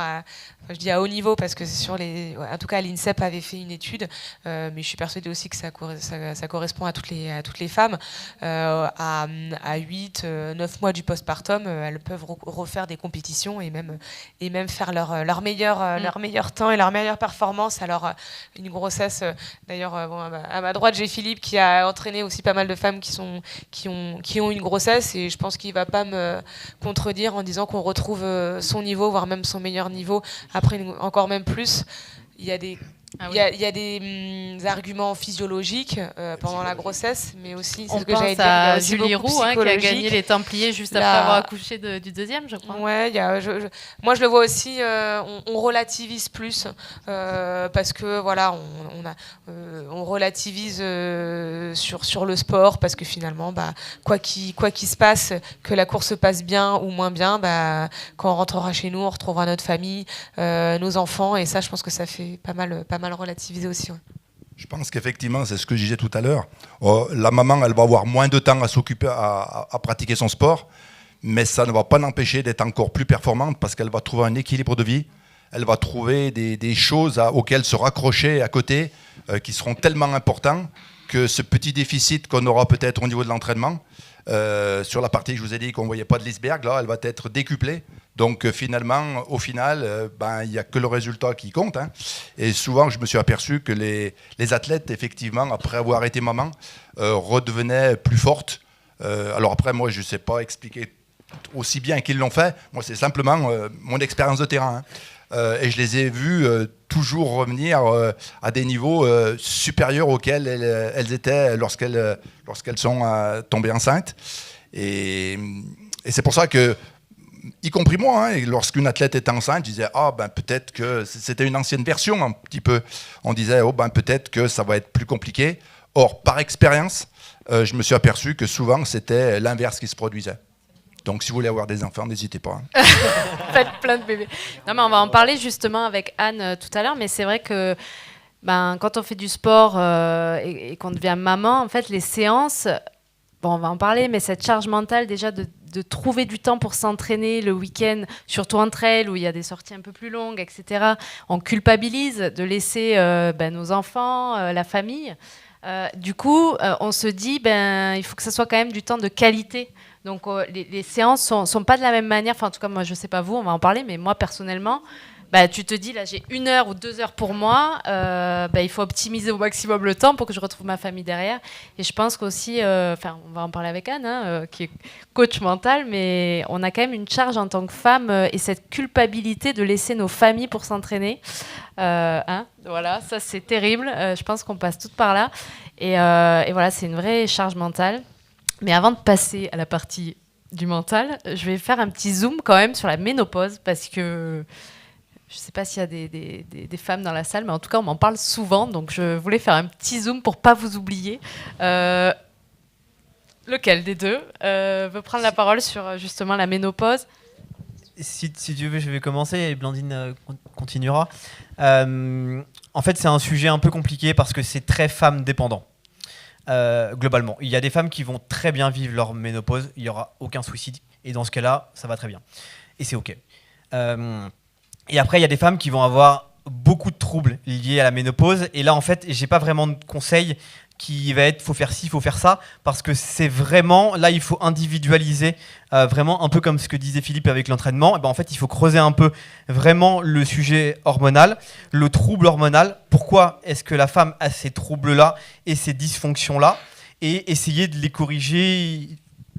je dis à haut niveau parce que en tout cas l'INSEP avait fait une étude, mais je suis persuadée aussi que ça correspond à toutes les femmes. À 8, 9 mois du postpartum, elles peuvent refaire des compétitions et même faire leur meilleur temps et leur meilleure performance. Alors une grossesse, d'ailleurs à ma droite j'ai Philippe qui a entraîné aussi pas mal de femmes qui ont une grossesse, et je pense qu'il va pas me contredire en disant qu'on retrouve son niveau, voire même son meilleur niveau après encore même plus. Il y a des arguments physiologiques pendant la grossesse, mais aussi, c'est on ce que j'allais pense dire, il y a à aussi Julie beaucoup Roux, qui a gagné psychologique. les Templiers juste après avoir accouché du deuxième, je crois. Ouais, moi je le vois aussi, on relativise plus parce que voilà, on relativise sur le sport, parce que finalement, quoi qu'il se passe, que la course se passe bien ou moins bien, quand on rentrera chez nous, on retrouvera notre famille, nos enfants, et ça, je pense que ça fait pas mal relativiser aussi. Ouais. Je pense qu'effectivement, c'est ce que je disais tout à l'heure. La maman, elle va avoir moins de temps à s'occuper, à pratiquer son sport, mais ça ne va pas l'empêcher d'être encore plus performante parce qu'elle va trouver un équilibre de vie. Elle va trouver des choses auxquelles se raccrocher à côté qui seront tellement importants que ce petit déficit qu'on aura peut-être au niveau de l'entraînement, sur la partie que je vous ai dit qu'on ne voyait pas de l'iceberg, là, elle va être décuplée. Donc finalement, au final, il n'y a que le résultat qui compte. Hein. Et souvent, je me suis aperçu que les athlètes, effectivement, après avoir été maman, redevenaient plus fortes. Alors après, moi, je ne sais pas expliquer aussi bien qu'ils l'ont fait. Moi, c'est simplement mon expérience de terrain. Hein. Et je les ai vus toujours revenir à des niveaux supérieurs auxquels elles étaient lorsqu'elles sont tombées enceintes. Et c'est pour ça que, y compris moi, hein, lorsqu'une athlète était enceinte, je disais peut-être que c'était une ancienne version un petit peu. On disait peut-être que ça va être plus compliqué. Or, par expérience, je me suis aperçu que souvent c'était l'inverse qui se produisait. Donc, si vous voulez avoir des enfants, n'hésitez pas. Hein. Faites plein de bébés. Non, mais on va en parler justement avec Anne tout à l'heure, mais c'est vrai que quand on fait du sport et qu'on devient maman, en fait, les séances, on va en parler, mais cette charge mentale déjà de trouver du temps pour s'entraîner le week-end, surtout entre elles, où il y a des sorties un peu plus longues, etc. On culpabilise de laisser nos enfants, la famille. Du coup, on se dit, il faut que ça soit quand même du temps de qualité. Donc, les séances sont pas de la même manière. Enfin, en tout cas, moi, je sais pas vous, on va en parler, mais moi, personnellement, tu te dis, là, j'ai 1 heure ou 2 heures pour moi. Il faut optimiser au maximum le temps pour que je retrouve ma famille derrière. Et je pense qu'aussi, on va en parler avec Anne, qui est coach mental, mais on a quand même une charge en tant que femme et cette culpabilité de laisser nos familles pour s'entraîner. Voilà, ça, c'est terrible. Je pense qu'on passe toutes par là. Et voilà, c'est une vraie charge mentale. Mais avant de passer à la partie du mental, je vais faire un petit zoom quand même sur la ménopause, parce que je ne sais pas s'il y a des femmes dans la salle, mais en tout cas, on m'en parle souvent, donc je voulais faire un petit zoom pour ne pas vous oublier. Lequel des deux veut prendre la parole sur justement la ménopause ? Si tu veux, je vais commencer et Blandine continuera. En fait, c'est un sujet un peu compliqué parce que c'est très femme dépendant. Globalement, il y a des femmes qui vont très bien vivre leur ménopause, il n'y aura aucun souci, et dans ce cas-là, ça va très bien. Et c'est OK. Et après, il y a des femmes qui vont avoir beaucoup de troubles liés à la ménopause, et là, en fait, j'ai pas vraiment de conseil qui va être faut faire ci, faut faire ça, parce que c'est vraiment, là il faut individualiser, vraiment un peu comme ce que disait Philippe avec l'entraînement, et en fait il faut creuser un peu vraiment le sujet hormonal, le trouble hormonal, pourquoi est-ce que la femme a ces troubles-là et ces dysfonctions-là, et essayer de les corriger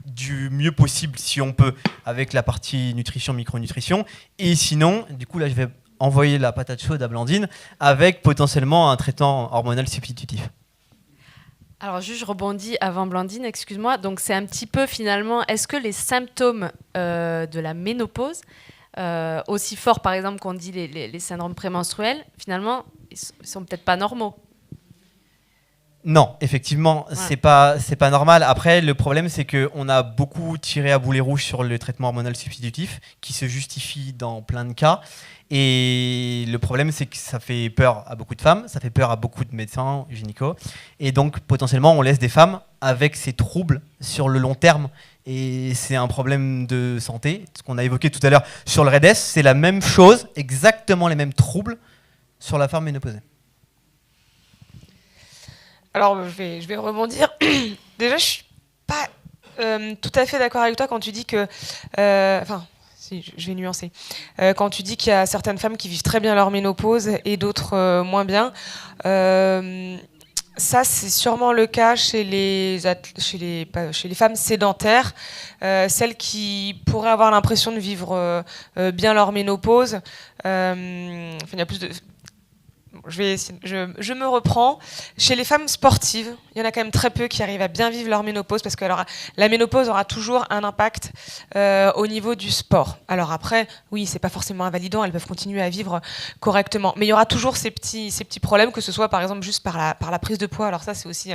du mieux possible si on peut, avec la partie nutrition, micronutrition, et sinon, du coup là je vais envoyer la patate chaude à Blandine, avec potentiellement un traitement hormonal substitutif. Alors, juste, je rebondis avant Blandine, excuse-moi. Donc, c'est un petit peu, finalement, est-ce que les symptômes de la ménopause, aussi forts, par exemple, qu'on dit les syndromes prémenstruels, finalement, ils sont peut-être pas normaux ? Non, effectivement, c'est pas normal. Après, le problème, c'est qu'on a beaucoup tiré à boulet rouge sur le traitement hormonal substitutif, qui se justifie dans plein de cas. Et le problème, c'est que ça fait peur à beaucoup de femmes, ça fait peur à beaucoup de médecins, gynécos. Et donc, potentiellement, on laisse des femmes avec ces troubles sur le long terme. Et c'est un problème de santé. Ce qu'on a évoqué tout à l'heure sur le REDES, c'est la même chose, exactement les mêmes troubles sur la femme ménopausée. Alors, je vais rebondir. Déjà, je suis pas tout à fait d'accord avec toi quand tu dis que... si, je vais nuancer. Quand tu dis qu'il y a certaines femmes qui vivent très bien leur ménopause et d'autres moins bien. Ça, c'est sûrement le cas chez les femmes sédentaires, celles qui pourraient avoir l'impression de vivre bien leur ménopause. Il y a plus de... Je me reprends. Chez les femmes sportives, il y en a quand même très peu qui arrivent à bien vivre leur ménopause parce que la ménopause aura toujours un impact au niveau du sport. Alors après, oui, c'est pas forcément invalidant, elles peuvent continuer à vivre correctement. Mais il y aura toujours ces petits problèmes, que ce soit par exemple juste par la prise de poids. Alors ça, c'est aussi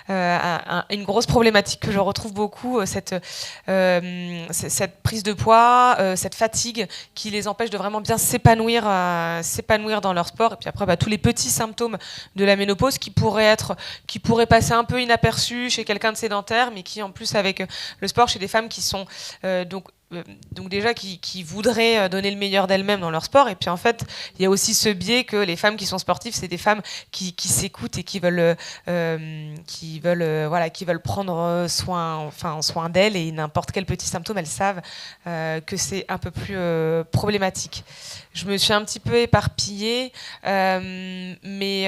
une grosse problématique que je retrouve beaucoup, cette prise de poids, cette fatigue qui les empêche de vraiment bien s'épanouir dans leur sport. Et puis après, tous les petits symptômes de la ménopause qui pourraient passer un peu inaperçus chez quelqu'un de sédentaire, mais qui en plus avec le sport, chez des femmes qui sont donc déjà qui voudraient donner le meilleur d'elles-mêmes dans leur sport. Et puis en fait, il y a aussi ce biais que les femmes qui sont sportives, c'est des femmes qui s'écoutent et qui veulent prendre soin d'elles, et n'importe quel petit symptôme, elles savent que c'est un peu plus problématique. Je me suis un petit peu éparpillée, mais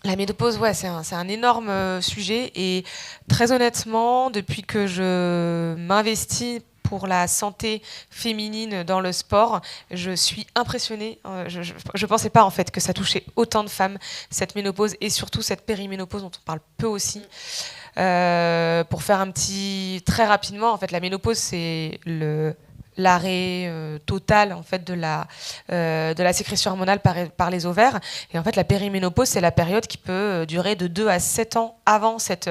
la ménopause, c'est un énorme sujet, et très honnêtement, depuis que je m'investis pour la santé féminine dans le sport, je suis impressionnée. Je pensais pas en fait que ça touchait autant de femmes, cette ménopause, et surtout cette périménopause dont on parle peu aussi. Pour faire très rapidement, en fait, la ménopause, c'est l'arrêt total en fait de la sécrétion hormonale par les ovaires, et en fait la périménopause, c'est la période qui peut durer de 2 à 7 ans avant cette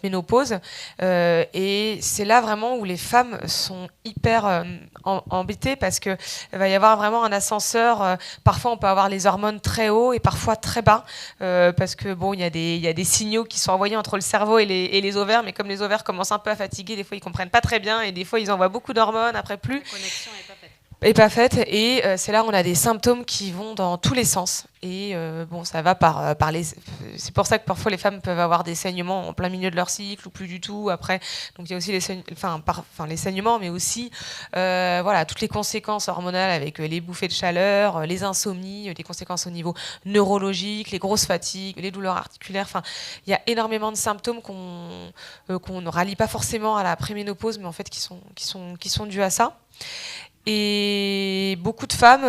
ménopause, et c'est là vraiment où les femmes sont hyper embêtées, parce que il va y avoir vraiment un ascenseur. Parfois on peut avoir les hormones très haut et parfois très bas, parce que il y a des signaux qui sont envoyés entre le cerveau et les ovaires, mais comme les ovaires commencent un peu à fatiguer, des fois ils comprennent pas très bien, et des fois ils envoient beaucoup d'hormones, après plus. La connexion est pas faite. Et c'est là où on a des symptômes qui vont dans tous les sens. Et ça va par les... C'est pour ça que parfois les femmes peuvent avoir des saignements en plein milieu de leur cycle ou plus du tout après. Donc il y a aussi les saignements, mais aussi toutes les conséquences hormonales avec les bouffées de chaleur, les insomnies, les conséquences au niveau neurologique, les grosses fatigues, les douleurs articulaires. Enfin, il y a énormément de symptômes qu'on ne rallie pas forcément à la préménopause, mais en fait qui sont dus à ça. Et beaucoup de femmes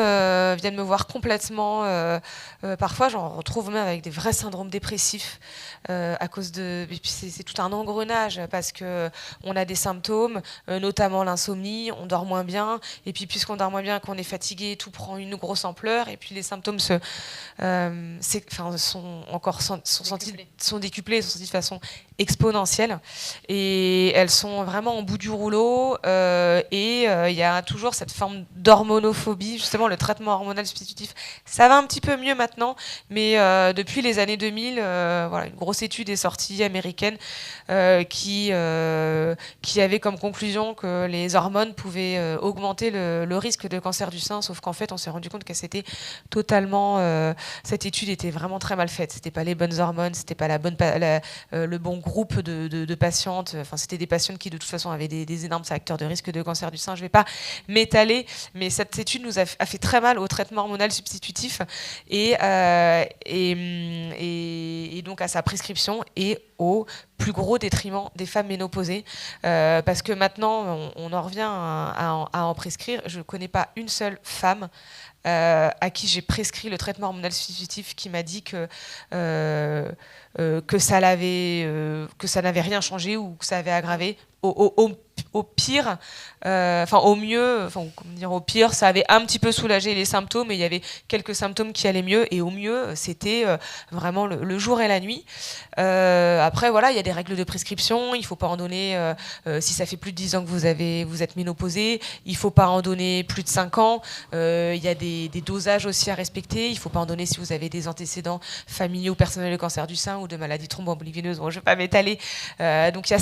viennent me voir complètement... parfois, j'en retrouve même avec des vrais syndromes dépressifs à cause de... Et puis c'est tout un engrenage, parce qu'on a des symptômes, notamment l'insomnie, on dort moins bien, et puis puisqu'on dort moins bien, qu'on est fatigué, tout prend une grosse ampleur, et puis les symptômes sont décuplés, sont sentis de façon exponentielle, et elles sont vraiment au bout du rouleau, et il y a toujours cette forme d'hormonophobie. Justement, le traitement hormonal substitutif, ça va un petit peu mieux maintenant, mais depuis les années 2000, une grosse étude est sortie américaine qui avait comme conclusion que les hormones pouvaient augmenter le risque de cancer du sein, sauf qu'en fait, on s'est rendu compte que c'était totalement... cette étude était vraiment très mal faite. C'était pas les bonnes hormones, c'était pas le bon groupe de patientes. Enfin, c'était des patientes qui, de toute façon, avaient des énormes facteurs de risque de cancer du sein. Je vais pas m'étaler, mais cette étude nous a fait très mal au traitement hormonal substitutif, et donc à sa prescription, et au plus gros détriment des femmes ménopausées, parce que maintenant on en revient à en prescrire. Je ne connais pas une seule femme à qui j'ai prescrit le traitement hormonal substitutif qui m'a dit que ça n'avait rien changé, ou que ça avait aggravé. au pire, au mieux, comment dire, au pire, ça avait un petit peu soulagé les symptômes et il y avait quelques symptômes qui allaient mieux. Et au mieux, c'était vraiment le jour et la nuit. Après, voilà, il y a des règles de prescription. Il ne faut pas en donner, si ça fait plus de 10 ans que vous êtes ménopausée, il ne faut pas en donner plus de 5 ans. Il y a des dosages aussi à respecter. Il ne faut pas en donner si vous avez des antécédents familiaux, personnels de cancer du sein ou de maladies thromboemboliques. Bon, je ne vais pas m'étaler. Donc il y a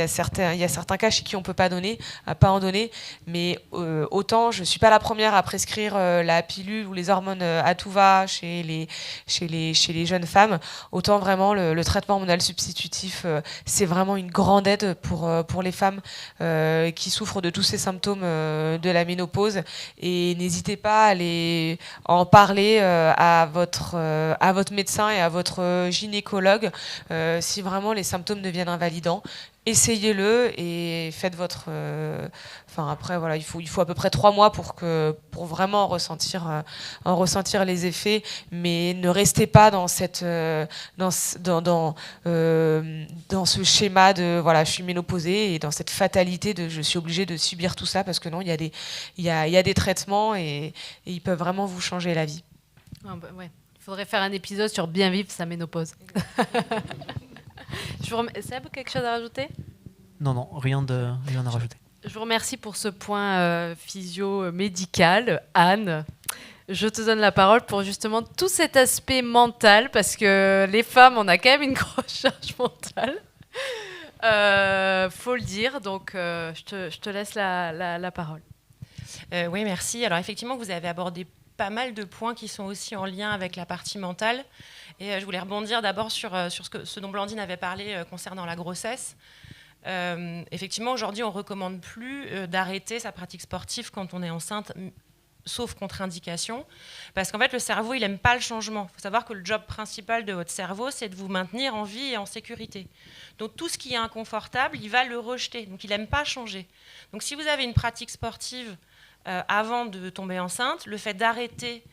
certains cas chez qui on ne peut pas en donner. Mais autant, je ne suis pas la première à prescrire la pilule ou les hormones à tout va chez les jeunes femmes. Autant vraiment le traitement hormonal substitutif, c'est vraiment une grande aide pour les femmes qui souffrent de tous ces symptômes de la ménopause. Et n'hésitez pas à en parler à votre médecin et à votre gynécologue si vraiment les symptômes deviennent invalidants. Essayez-le et faites votre... après, voilà, il faut à peu près 3 mois pour vraiment en ressentir les effets, mais ne restez pas dans ce schéma de voilà, je suis ménopausée et dans cette fatalité de je suis obligée de subir tout ça, parce que non, il y a des traitements et ils peuvent vraiment vous changer la vie. Ouais. Il faudrait faire un épisode sur bien vivre sa ménopause. Seb, quelque chose à rajouter ? Non, rien à rajouter. Je vous remercie pour ce point physio-médical. Anne, je te donne la parole pour justement tout cet aspect mental, parce que les femmes, on a quand même une grosse charge mentale. Faut le dire, donc je te laisse la parole. Oui, merci. Alors effectivement, vous avez abordé pas mal de points qui sont aussi en lien avec la partie mentale. Et je voulais rebondir d'abord sur ce dont Blandine avait parlé concernant la grossesse. Effectivement, aujourd'hui, on ne recommande plus d'arrêter sa pratique sportive quand on est enceinte, sauf contre-indication, parce qu'en fait, le cerveau, il n'aime pas le changement. Il faut savoir que le job principal de votre cerveau, c'est de vous maintenir en vie et en sécurité. Donc, tout ce qui est inconfortable, il va le rejeter. Donc, il n'aime pas changer. Donc, si vous avez une pratique sportive avant de tomber enceinte, le fait d'arrêter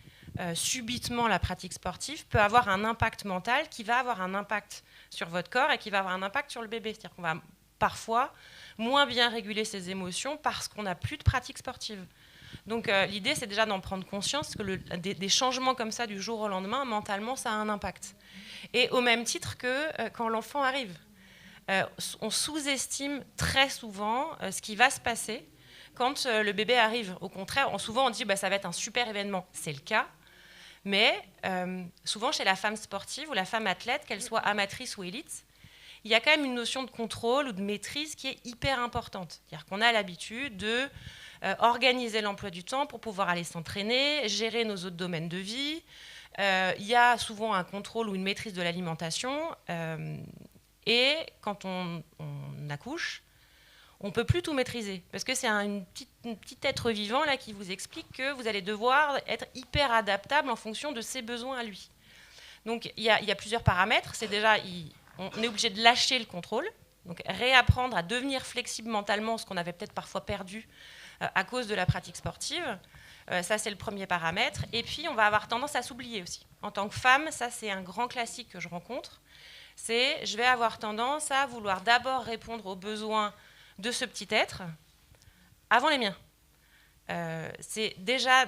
subitement la pratique sportive peut avoir un impact mental qui va avoir un impact sur votre corps et qui va avoir un impact sur le bébé. C'est-à-dire qu'on va parfois moins bien réguler ses émotions parce qu'on n'a plus de pratique sportive. Donc l'idée, c'est déjà d'en prendre conscience que des changements comme ça du jour au lendemain, mentalement, ça a un impact. Et au même titre que quand l'enfant arrive. On sous-estime très souvent ce qui va se passer quand le bébé arrive. Au contraire, souvent on dit ça va être un super événement. C'est le cas. Mais souvent, chez la femme sportive ou la femme athlète, qu'elle soit amatrice ou élite, il y a quand même une notion de contrôle ou de maîtrise qui est hyper importante. C'est-à-dire qu'on a l'habitude de organiser l'emploi du temps pour pouvoir aller s'entraîner, gérer nos autres domaines de vie. Il y a souvent un contrôle ou une maîtrise de l'alimentation. Et quand on accouche, on ne peut plus tout maîtriser, parce que c'est une petite être vivant là, qui vous explique que vous allez devoir être hyper adaptable en fonction de ses besoins à lui. Donc il y a plusieurs paramètres. C'est déjà, on est obligé de lâcher le contrôle, donc réapprendre à devenir flexible mentalement, ce qu'on avait peut-être parfois perdu à cause de la pratique sportive. Ça, c'est le premier paramètre. Et puis, on va avoir tendance à s'oublier aussi. En tant que femme, ça, c'est un grand classique que je rencontre. Je vais avoir tendance à vouloir d'abord répondre aux besoins de ce petit être avant les miens. C'est déjà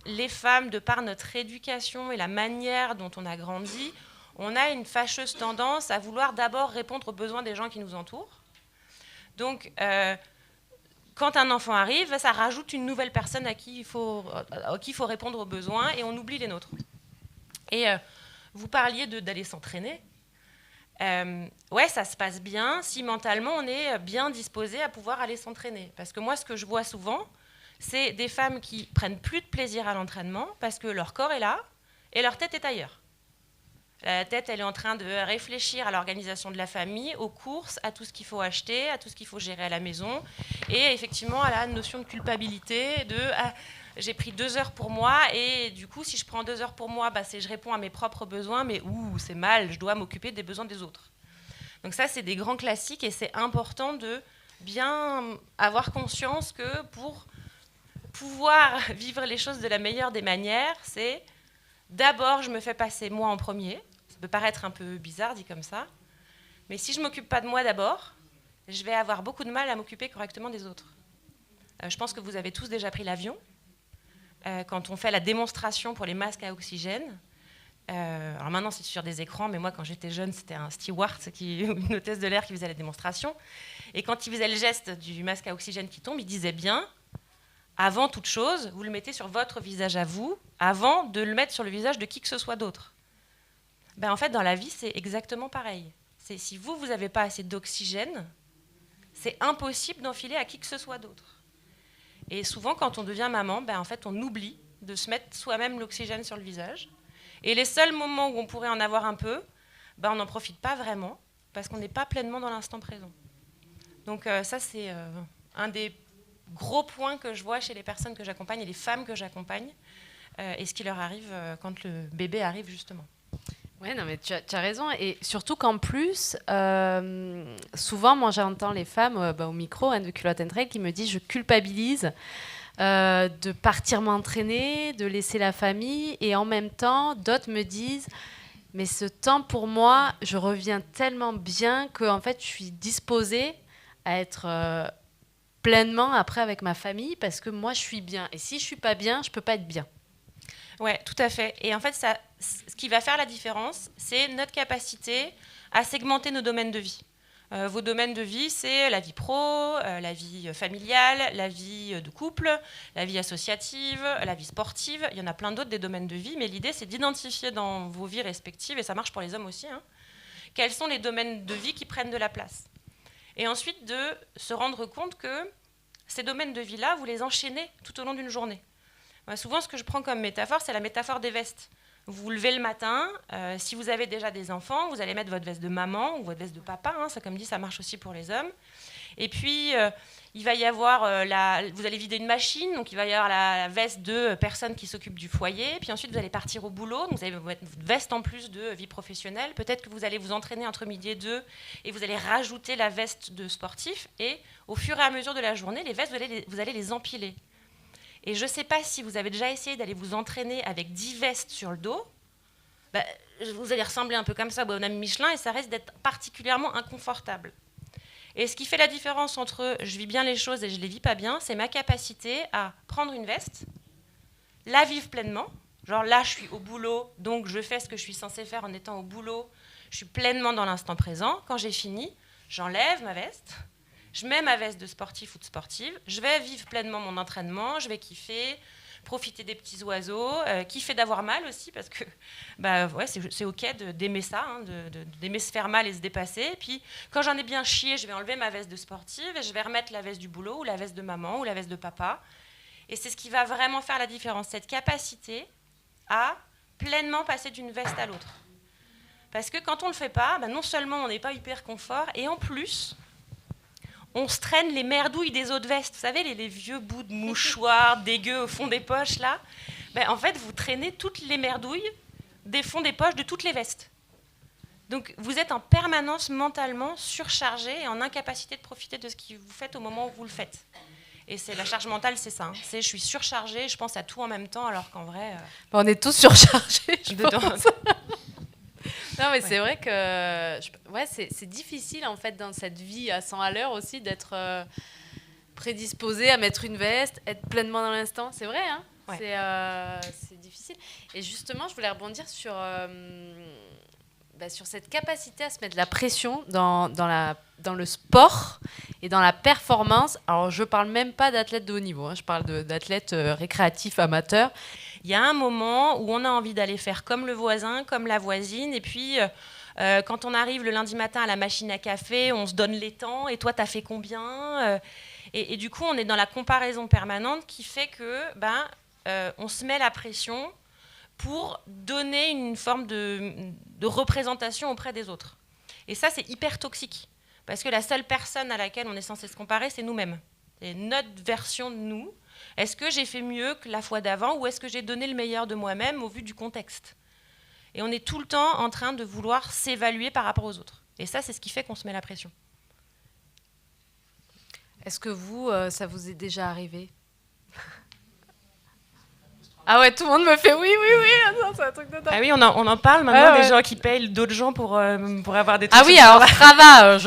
les femmes, de par notre éducation et la manière dont on a grandi, on a une fâcheuse tendance à vouloir d'abord répondre aux besoins des gens qui nous entourent. Donc, quand un enfant arrive, ça rajoute une nouvelle personne à qui il faut répondre aux besoins et on oublie les nôtres. Et vous parliez d'aller s'entraîner. Ouais, ça se passe bien si mentalement on est bien disposé à pouvoir aller s'entraîner. Parce que moi, ce que je vois souvent, c'est des femmes qui prennent plus de plaisir à l'entraînement parce que leur corps est là et leur tête est ailleurs. La tête, elle est en train de réfléchir à l'organisation de la famille, aux courses, à tout ce qu'il faut acheter, à tout ce qu'il faut gérer à la maison. Et effectivement, à la notion de culpabilité, j'ai pris 2 heures pour moi et du coup, si je prends 2 heures pour moi, je réponds à mes propres besoins, mais c'est mal, je dois m'occuper des besoins des autres. Donc ça, c'est des grands classiques et c'est important de bien avoir conscience que pour pouvoir vivre les choses de la meilleure des manières, c'est d'abord, je me fais passer moi en premier. Ça peut paraître un peu bizarre dit comme ça, mais si je ne m'occupe pas de moi d'abord, je vais avoir beaucoup de mal à m'occuper correctement des autres. Je pense que vous avez tous déjà pris l'avion. Quand on fait la démonstration pour les masques à oxygène, alors maintenant c'est sur des écrans, mais moi quand j'étais jeune c'était un steward, une hôtesse de l'air qui faisait la démonstration. Et quand il faisait le geste du masque à oxygène qui tombe, il disait bien, avant toute chose, vous le mettez sur votre visage à vous, avant de le mettre sur le visage de qui que ce soit d'autre. Ben, en fait, dans la vie, c'est exactement pareil. Si vous n'avez pas assez d'oxygène, c'est impossible d'enfiler à qui que ce soit d'autre. Et souvent, quand on devient maman, ben, en fait, on oublie de se mettre soi-même l'oxygène sur le visage. Et les seuls moments où on pourrait en avoir un peu, ben, on n'en profite pas vraiment, parce qu'on n'est pas pleinement dans l'instant présent. Donc ça, c'est un des gros points que je vois chez les personnes que j'accompagne et les femmes que j'accompagne, et ce qui leur arrive quand le bébé arrive, justement. Oui, non, mais tu as raison. Et surtout qu'en plus, souvent, moi, j'entends les femmes au micro de Culotte & Règles qui me disent « je culpabilise de partir m'entraîner, de laisser la famille ». Et en même temps, d'autres me disent « mais ce temps, pour moi, je reviens tellement bien qu'en fait, je suis disposée à être pleinement après avec ma famille parce que moi, je suis bien. Et si je ne suis pas bien, je ne peux pas être bien. » Oui, tout à fait. Et en fait, ce qui va faire la différence, c'est notre capacité à segmenter nos domaines de vie. Vos domaines de vie, c'est la vie pro, la vie familiale, la vie de couple, la vie associative, la vie sportive. Il y en a plein d'autres des domaines de vie, mais l'idée, c'est d'identifier dans vos vies respectives, et ça marche pour les hommes aussi, quels sont les domaines de vie qui prennent de la place. Et ensuite, de se rendre compte que ces domaines de vie-là, vous les enchaînez tout au long d'une journée. Souvent, ce que je prends comme métaphore, c'est la métaphore des vestes. Vous vous levez le matin, si vous avez déjà des enfants, vous allez mettre votre veste de maman ou votre veste de papa, ça, comme dit, ça marche aussi pour les hommes. Et puis, il va y avoir, vous allez vider une machine, donc il va y avoir la veste de personne qui s'occupe du foyer, puis ensuite vous allez partir au boulot, donc vous allez mettre votre veste en plus de vie professionnelle, peut-être que vous allez vous entraîner entre midi et 2, et vous allez rajouter la veste de sportif, et au fur et à mesure de la journée, les vestes, vous allez les empiler. Et je ne sais pas si vous avez déjà essayé d'aller vous entraîner avec 10 vestes sur le dos, vous allez ressembler un peu comme ça au bonhomme Michelin, et ça risque d'être particulièrement inconfortable. Et ce qui fait la différence entre je vis bien les choses et je ne les vis pas bien, c'est ma capacité à prendre une veste, la vivre pleinement. Genre là, je suis au boulot, donc je fais ce que je suis censée faire en étant au boulot. Je suis pleinement dans l'instant présent. Quand j'ai fini, j'enlève ma veste, je mets ma veste de sportif ou de sportive, je vais vivre pleinement mon entraînement, je vais kiffer, profiter des petits oiseaux, kiffer d'avoir mal aussi, parce que c'est OK d'aimer ça, d'aimer se faire mal et se dépasser. Et puis, quand j'en ai bien chié, je vais enlever ma veste de sportive et je vais remettre la veste du boulot ou la veste de maman ou la veste de papa. Et c'est ce qui va vraiment faire la différence, cette capacité à pleinement passer d'une veste à l'autre. Parce que quand on ne le fait pas, non seulement on n'est pas hyper confort, et en plus, on se traîne les merdouilles des autres vestes. Vous savez, les vieux bouts de mouchoirs dégueux au fond des poches, là. En fait, vous traînez toutes les merdouilles des fonds des poches de toutes les vestes. Donc, vous êtes en permanence mentalement surchargé et en incapacité de profiter de ce que vous faites au moment où vous le faites. Et c'est la charge mentale, c'est ça. C'est je suis surchargée, je pense à tout en même temps, alors qu'en vrai... On est tous surchargés, je pense. Non, mais Ouais. c'est vrai que c'est difficile, en fait, dans cette vie à 100 à l'heure aussi, d'être prédisposé à mettre une veste, être pleinement dans l'instant. C'est vrai, hein. Ouais. C'est difficile. Et justement, je voulais rebondir sur cette capacité à se mettre la pression dans le sport et dans la performance. Alors, je ne parle même pas d'athlètes de haut niveau, je parle d'athlètes récréatifs, amateurs. Il y a un moment où on a envie d'aller faire comme le voisin, comme la voisine, et puis quand on arrive le lundi matin à la machine à café, on se donne les temps, et toi, t'as fait combien et du coup, on est dans la comparaison permanente qui fait que on se met la pression pour donner une forme de représentation auprès des autres. Et ça, c'est hyper toxique, parce que la seule personne à laquelle on est censé se comparer, c'est nous-mêmes. C'est notre version de nous. Est-ce que j'ai fait mieux que la fois d'avant ou est-ce que j'ai donné le meilleur de moi-même au vu du contexte ? Et on est tout le temps en train de vouloir s'évaluer par rapport aux autres. Et ça, c'est ce qui fait qu'on se met la pression. Est-ce que vous, ça vous est déjà arrivé ? Ah ouais, tout le monde me fait oui, attends, c'est un truc de dingue. Ah oui, on en parle maintenant des gens qui payent d'autres gens pour avoir des trucs. Ah oui, alors Strava,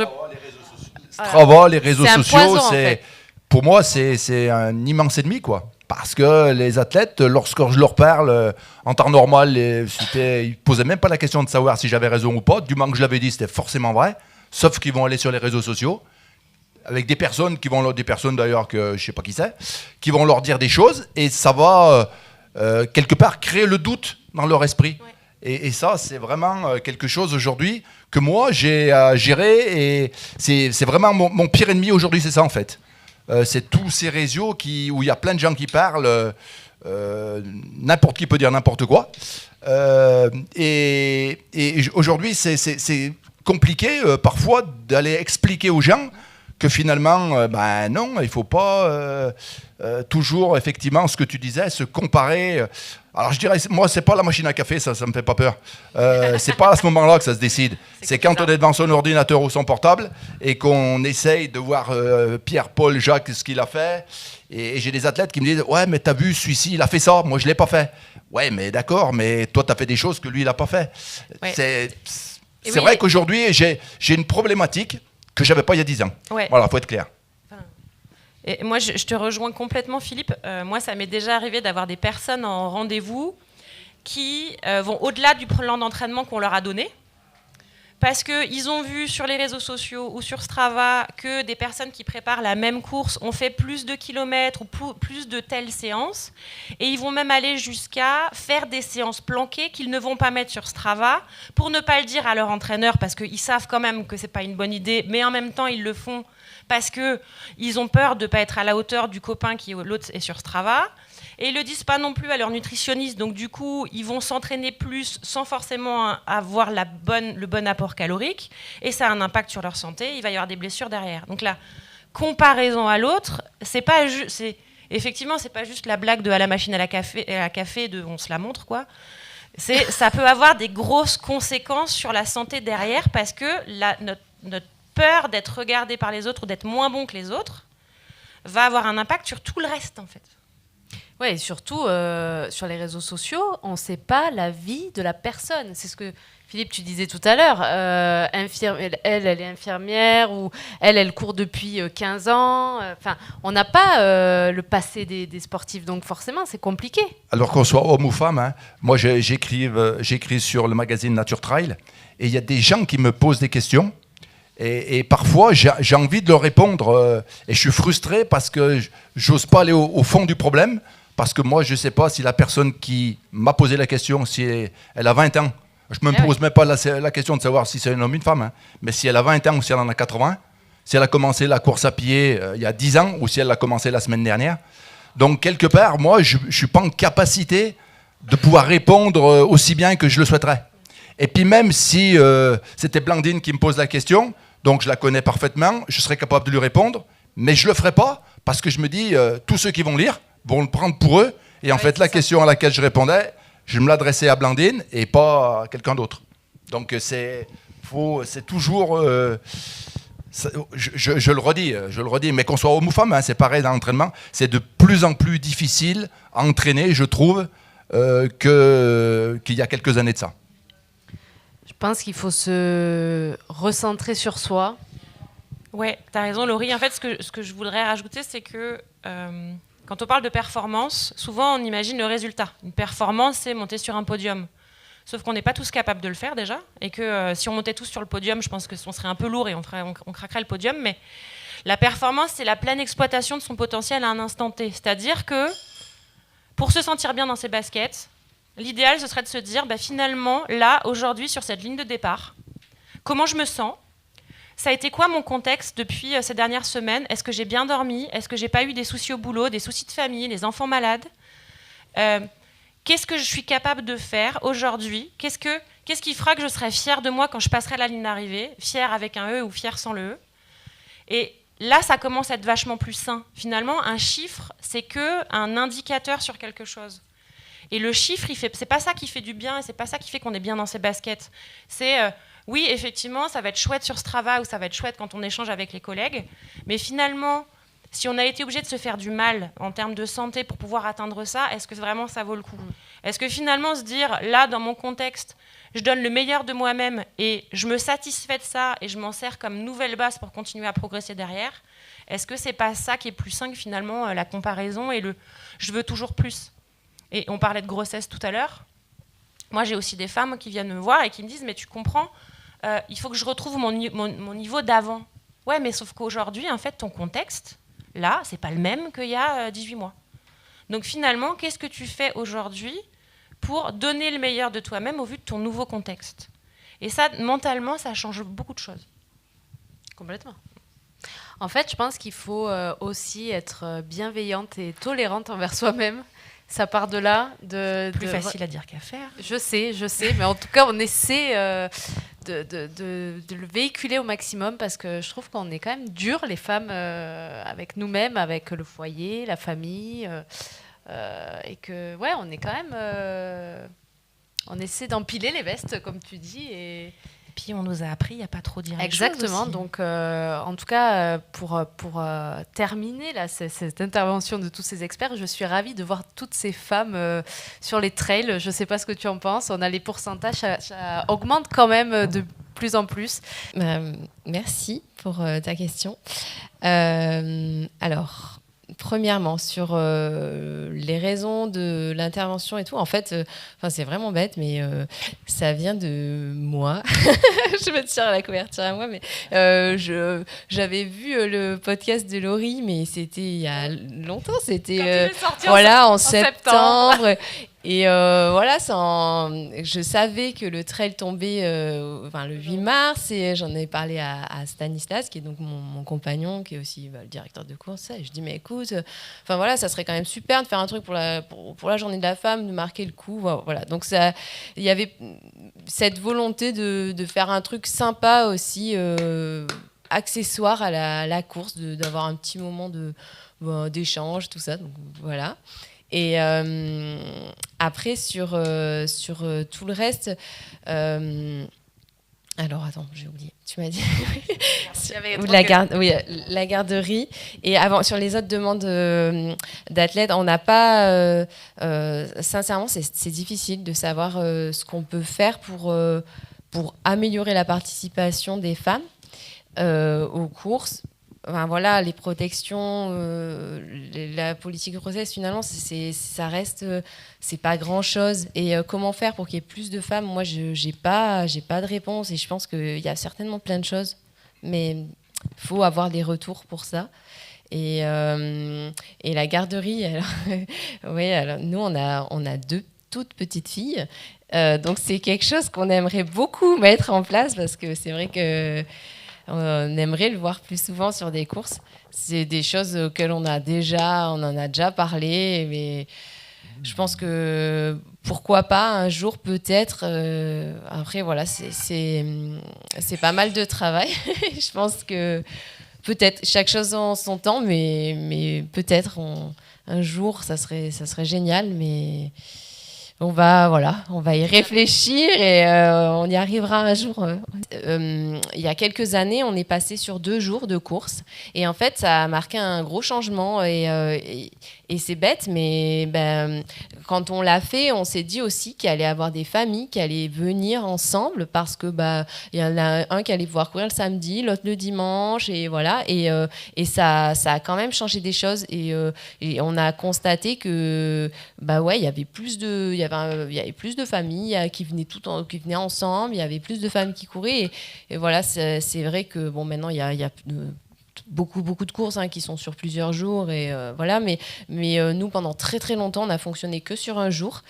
Strava, les réseaux C'est un sociaux, poison, en fait. pour moi, c'est un immense ennemi, quoi. Parce que les athlètes, lorsque je leur parle, en temps normal, ils ne posaient même pas la question de savoir si j'avais raison ou pas. Du moment que je l'avais dit, c'était forcément vrai. Sauf qu'ils vont aller sur les réseaux sociaux, avec des personnes d'ailleurs que je ne sais pas qui c'est, qui vont leur dire des choses, et ça va quelque part créer le doute dans leur esprit. Ouais. Et ça, c'est vraiment quelque chose aujourd'hui que moi, j'ai à gérer, et c'est vraiment mon pire ennemi aujourd'hui, c'est ça en fait. C'est tous ces réseaux où il y a plein de gens qui parlent, n'importe qui peut dire n'importe quoi. Et aujourd'hui, c'est compliqué parfois d'aller expliquer aux gens que finalement, non, il ne faut pas toujours, effectivement, ce que tu disais, se comparer. Alors je dirais, moi, c'est pas la machine à café, ça me fait pas peur. C'est pas à ce moment-là que ça se décide. C'est quand on est devant son ordinateur ou son portable et qu'on essaye de voir Pierre, Paul, Jacques, ce qu'il a fait. Et j'ai des athlètes qui me disent, ouais, mais t'as vu, celui-ci, il a fait ça, moi je l'ai pas fait. Ouais, mais d'accord, mais toi, t'as fait des choses que lui, il a pas fait. Ouais. C'est vrai qu'aujourd'hui, j'ai une problématique que j'avais pas il y a 10 ans. Ouais. Voilà, faut être clair. Et moi, je te rejoins complètement, Philippe. Moi, ça m'est déjà arrivé d'avoir des personnes en rendez-vous qui vont au-delà du plan d'entraînement qu'on leur a donné, parce qu'ils ont vu sur les réseaux sociaux ou sur Strava que des personnes qui préparent la même course ont fait plus de kilomètres ou plus de telles séances, et ils vont même aller jusqu'à faire des séances planquées qu'ils ne vont pas mettre sur Strava pour ne pas le dire à leur entraîneur, parce qu'ils savent quand même que c'est pas une bonne idée, mais en même temps, ils le font parce qu'ils ont peur de ne pas être à la hauteur du copain qui l'autre est sur Strava. Et ils ne le disent pas non plus à leur nutritionniste. Donc du coup, ils vont s'entraîner plus sans forcément avoir le bon apport calorique. Et ça a un impact sur leur santé. Il va y avoir des blessures derrière. Donc la comparaison à l'autre, effectivement, c'est pas juste la blague de à la machine à la café de on se la montre, quoi. Ça peut avoir des grosses conséquences sur la santé derrière, parce que notre peur d'être regardé par les autres ou d'être moins bon que les autres va avoir un impact sur tout le reste, en fait. Ouais, et surtout, sur les réseaux sociaux, on ne sait pas la vie de la personne. C'est ce que, Philippe, tu disais tout à l'heure. Elle est infirmière, ou elle court depuis 15 ans. On n'a pas le passé des sportifs, donc forcément, c'est compliqué. Alors qu'on soit homme ou femme, hein, moi j'écris sur le magazine Nature Trail, et il y a des gens qui me posent des questions. Et parfois, j'ai envie de leur répondre, et je suis frustré parce que j'ose pas aller au fond du problème, parce que moi, je ne sais pas si la personne qui m'a posé la question, si elle a 20 ans, je ne me pose même pas la question de savoir si c'est un homme ou une femme, hein, mais si elle a 20 ans ou si elle en a 80, si elle a commencé la course à pied il y a 10 ans ou si elle l'a commencé la semaine dernière. Donc, quelque part, moi, je ne suis pas en capacité de pouvoir répondre aussi bien que je le souhaiterais. Et puis même si c'était Blandine qui me pose la question, donc je la connais parfaitement, je serais capable de lui répondre, mais je ne le ferai pas parce que je me dis, tous ceux qui vont lire vont le prendre pour eux. Et en fait, la question à laquelle je répondais, je me l'adressais à Blandine et pas à quelqu'un d'autre. Donc c'est toujours... je le redis, mais qu'on soit homme ou femme, hein, c'est pareil dans l'entraînement, c'est de plus en plus difficile à entraîner, je trouve, qu'il y a quelques années de ça. Je pense qu'il faut se recentrer sur soi. Ouais, tu as raison, Laurie. En fait, ce que je voudrais rajouter, c'est que quand on parle de performance, souvent on imagine le résultat. Une performance, c'est monter sur un podium. Sauf qu'on n'est pas tous capables de le faire déjà, et que si on montait tous sur le podium, je pense que on serait un peu lourd et on craquerait le podium. Mais la performance, c'est la pleine exploitation de son potentiel à un instant T. C'est-à-dire que pour se sentir bien dans ses baskets, l'idéal, ce serait de se dire, finalement, là, aujourd'hui, sur cette ligne de départ, comment je me sens ? Ça a été quoi mon contexte depuis ces dernières semaines ? Est-ce que j'ai bien dormi ? Est-ce que j'ai pas eu des soucis au boulot, des soucis de famille, les enfants malades ? Qu'est-ce que je suis capable de faire aujourd'hui ? Qu'est-ce qui fera que je serai fière de moi quand je passerai la ligne d'arrivée ? Fière avec un E ou fière sans le E ? Et là, ça commence à être vachement plus sain. Finalement, un chiffre, c'est qu'un indicateur sur quelque chose. Et le chiffre, c'est pas ça qui fait du bien, et c'est pas ça qui fait qu'on est bien dans ses baskets. C'est... oui, effectivement, ça va être chouette sur Strava ou ça va être chouette quand on échange avec les collègues. Mais finalement, si on a été obligé de se faire du mal en termes de santé pour pouvoir atteindre ça, est-ce que vraiment ça vaut le coup ? Est-ce que finalement se dire, là, dans mon contexte, je donne le meilleur de moi-même et je me satisfais de ça et je m'en sers comme nouvelle base pour continuer à progresser derrière? Est-ce que c'est pas ça qui est plus sain que finalement la comparaison et le « je veux toujours plus ». Et on parlait de grossesse tout à l'heure. Moi, j'ai aussi des femmes qui viennent me voir et qui me disent « mais tu comprends, il faut que je retrouve mon niveau d'avant ». Ouais, mais sauf qu'aujourd'hui, en fait, ton contexte, là, c'est pas le même qu'il y a 18 mois. Donc finalement, qu'est-ce que tu fais aujourd'hui pour donner le meilleur de toi-même au vu de ton nouveau contexte? Et ça, mentalement, ça change beaucoup de choses. Complètement. En fait, je pense qu'il faut aussi être bienveillante et tolérante envers soi-même. Ça part de là. Plus facile à dire qu'à faire. Je sais, mais en tout cas, on essaie de le véhiculer au maximum parce que je trouve qu'on est quand même dur, les femmes, avec nous-mêmes, avec le foyer, la famille, et que, ouais, on est quand même... on essaie d'empiler les vestes, comme tu dis, et puis on nous a appris, il n'y a pas trop dire. Exactement. Donc, en tout cas, pour terminer là, cette intervention de tous ces experts, je suis ravie de voir toutes ces femmes sur les trails. Je ne sais pas ce que tu en penses. On a les pourcentages, ça augmente quand même de plus en plus. Merci pour ta question. Alors... Premièrement, sur les raisons de l'intervention et tout, en fait, c'est vraiment bête, mais ça vient de moi. Je me tire à la couverture à moi, mais j'avais vu le podcast de Laurie, mais c'était il y a longtemps, c'était en septembre. Et voilà, je savais que le trail tombait le 8 mars et j'en ai parlé à Stanislas, qui est donc mon compagnon, qui est aussi le directeur de course. Et je dis, mais écoute, ça serait quand même super de faire un truc pour la journée de la femme, de marquer le coup. Voilà. Donc il y avait cette volonté de faire un truc sympa aussi, accessoire à la course, d'avoir un petit moment d'échange, tout ça. Donc voilà. Et après, sur tout le reste... alors, attends, j'ai oublié. Tu m'as dit... la garderie. Et avant, sur les autres demandes d'athlètes, on n'a pas... sincèrement, c'est difficile de savoir ce qu'on peut faire pour améliorer la participation des femmes aux courses. Voilà, les protections, la politique de grossesse, finalement, ça reste, c'est pas grand-chose. Et comment faire pour qu'il y ait plus de femmes? Moi, j'ai pas de réponse et je pense qu'il y a certainement plein de choses, mais il faut avoir des retours pour ça. Et la garderie, alors nous, on a 2 toutes petites filles, donc c'est quelque chose qu'on aimerait beaucoup mettre en place parce que c'est vrai que on aimerait le voir plus souvent sur des courses. C'est des choses auxquelles on en a déjà parlé, mais je pense que pourquoi pas un jour peut-être. Après voilà, c'est pas mal de travail. Je pense que peut-être chaque chose en son temps, mais peut-être un jour ça serait génial, mais on va y réfléchir et on y arrivera un jour. Il y a quelques années, on est passé sur 2 jours de course et en fait, ça a marqué un gros changement et c'est bête, mais quand on l'a fait, on s'est dit aussi qu'il allait y avoir des familles qui allaient venir ensemble parce que il y en a un qui allait pouvoir courir le samedi, l'autre le dimanche et voilà et ça a quand même changé des choses et on a constaté que il y avait plus de familles qui venaient ensemble, il y avait plus de femmes qui couraient et voilà, c'est vrai que maintenant il y a beaucoup de courses qui sont sur plusieurs jours et voilà, mais nous pendant très très longtemps on a fonctionné que sur un jour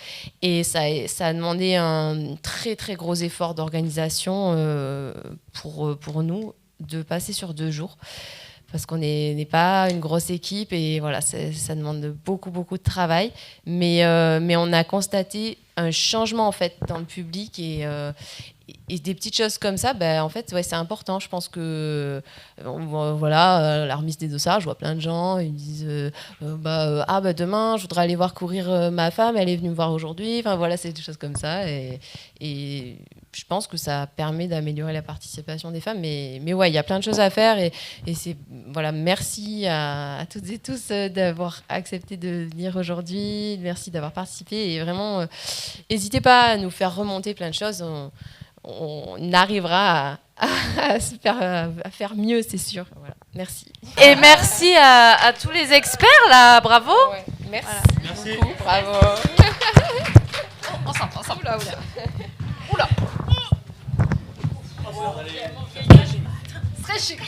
et ça a demandé un très très gros effort d'organisation pour nous de passer sur 2 jours. Parce qu'on n'est pas une grosse équipe et voilà, ça demande beaucoup de travail. Mais on a constaté un changement en fait dans le public Et des petites choses comme ça, en fait, c'est important. Je pense que, la remise des dossards, je vois plein de gens, ils me disent demain, je voudrais aller voir courir ma femme, elle est venue me voir aujourd'hui. Enfin, voilà, c'est des choses comme ça. Et je pense que ça permet d'améliorer la participation des femmes. Mais ouais, il y a plein de choses à faire. Et c'est, merci à toutes et tous d'avoir accepté de venir aujourd'hui. Merci d'avoir participé. Et vraiment, n'hésitez pas à nous faire remonter plein de choses. On arrivera à faire mieux, c'est sûr. Voilà. Merci. Et merci à tous les experts, là. Bravo. Ouais. Merci. Merci. Beaucoup. Bravo. Ensemble. Oula. Allez. Très chic.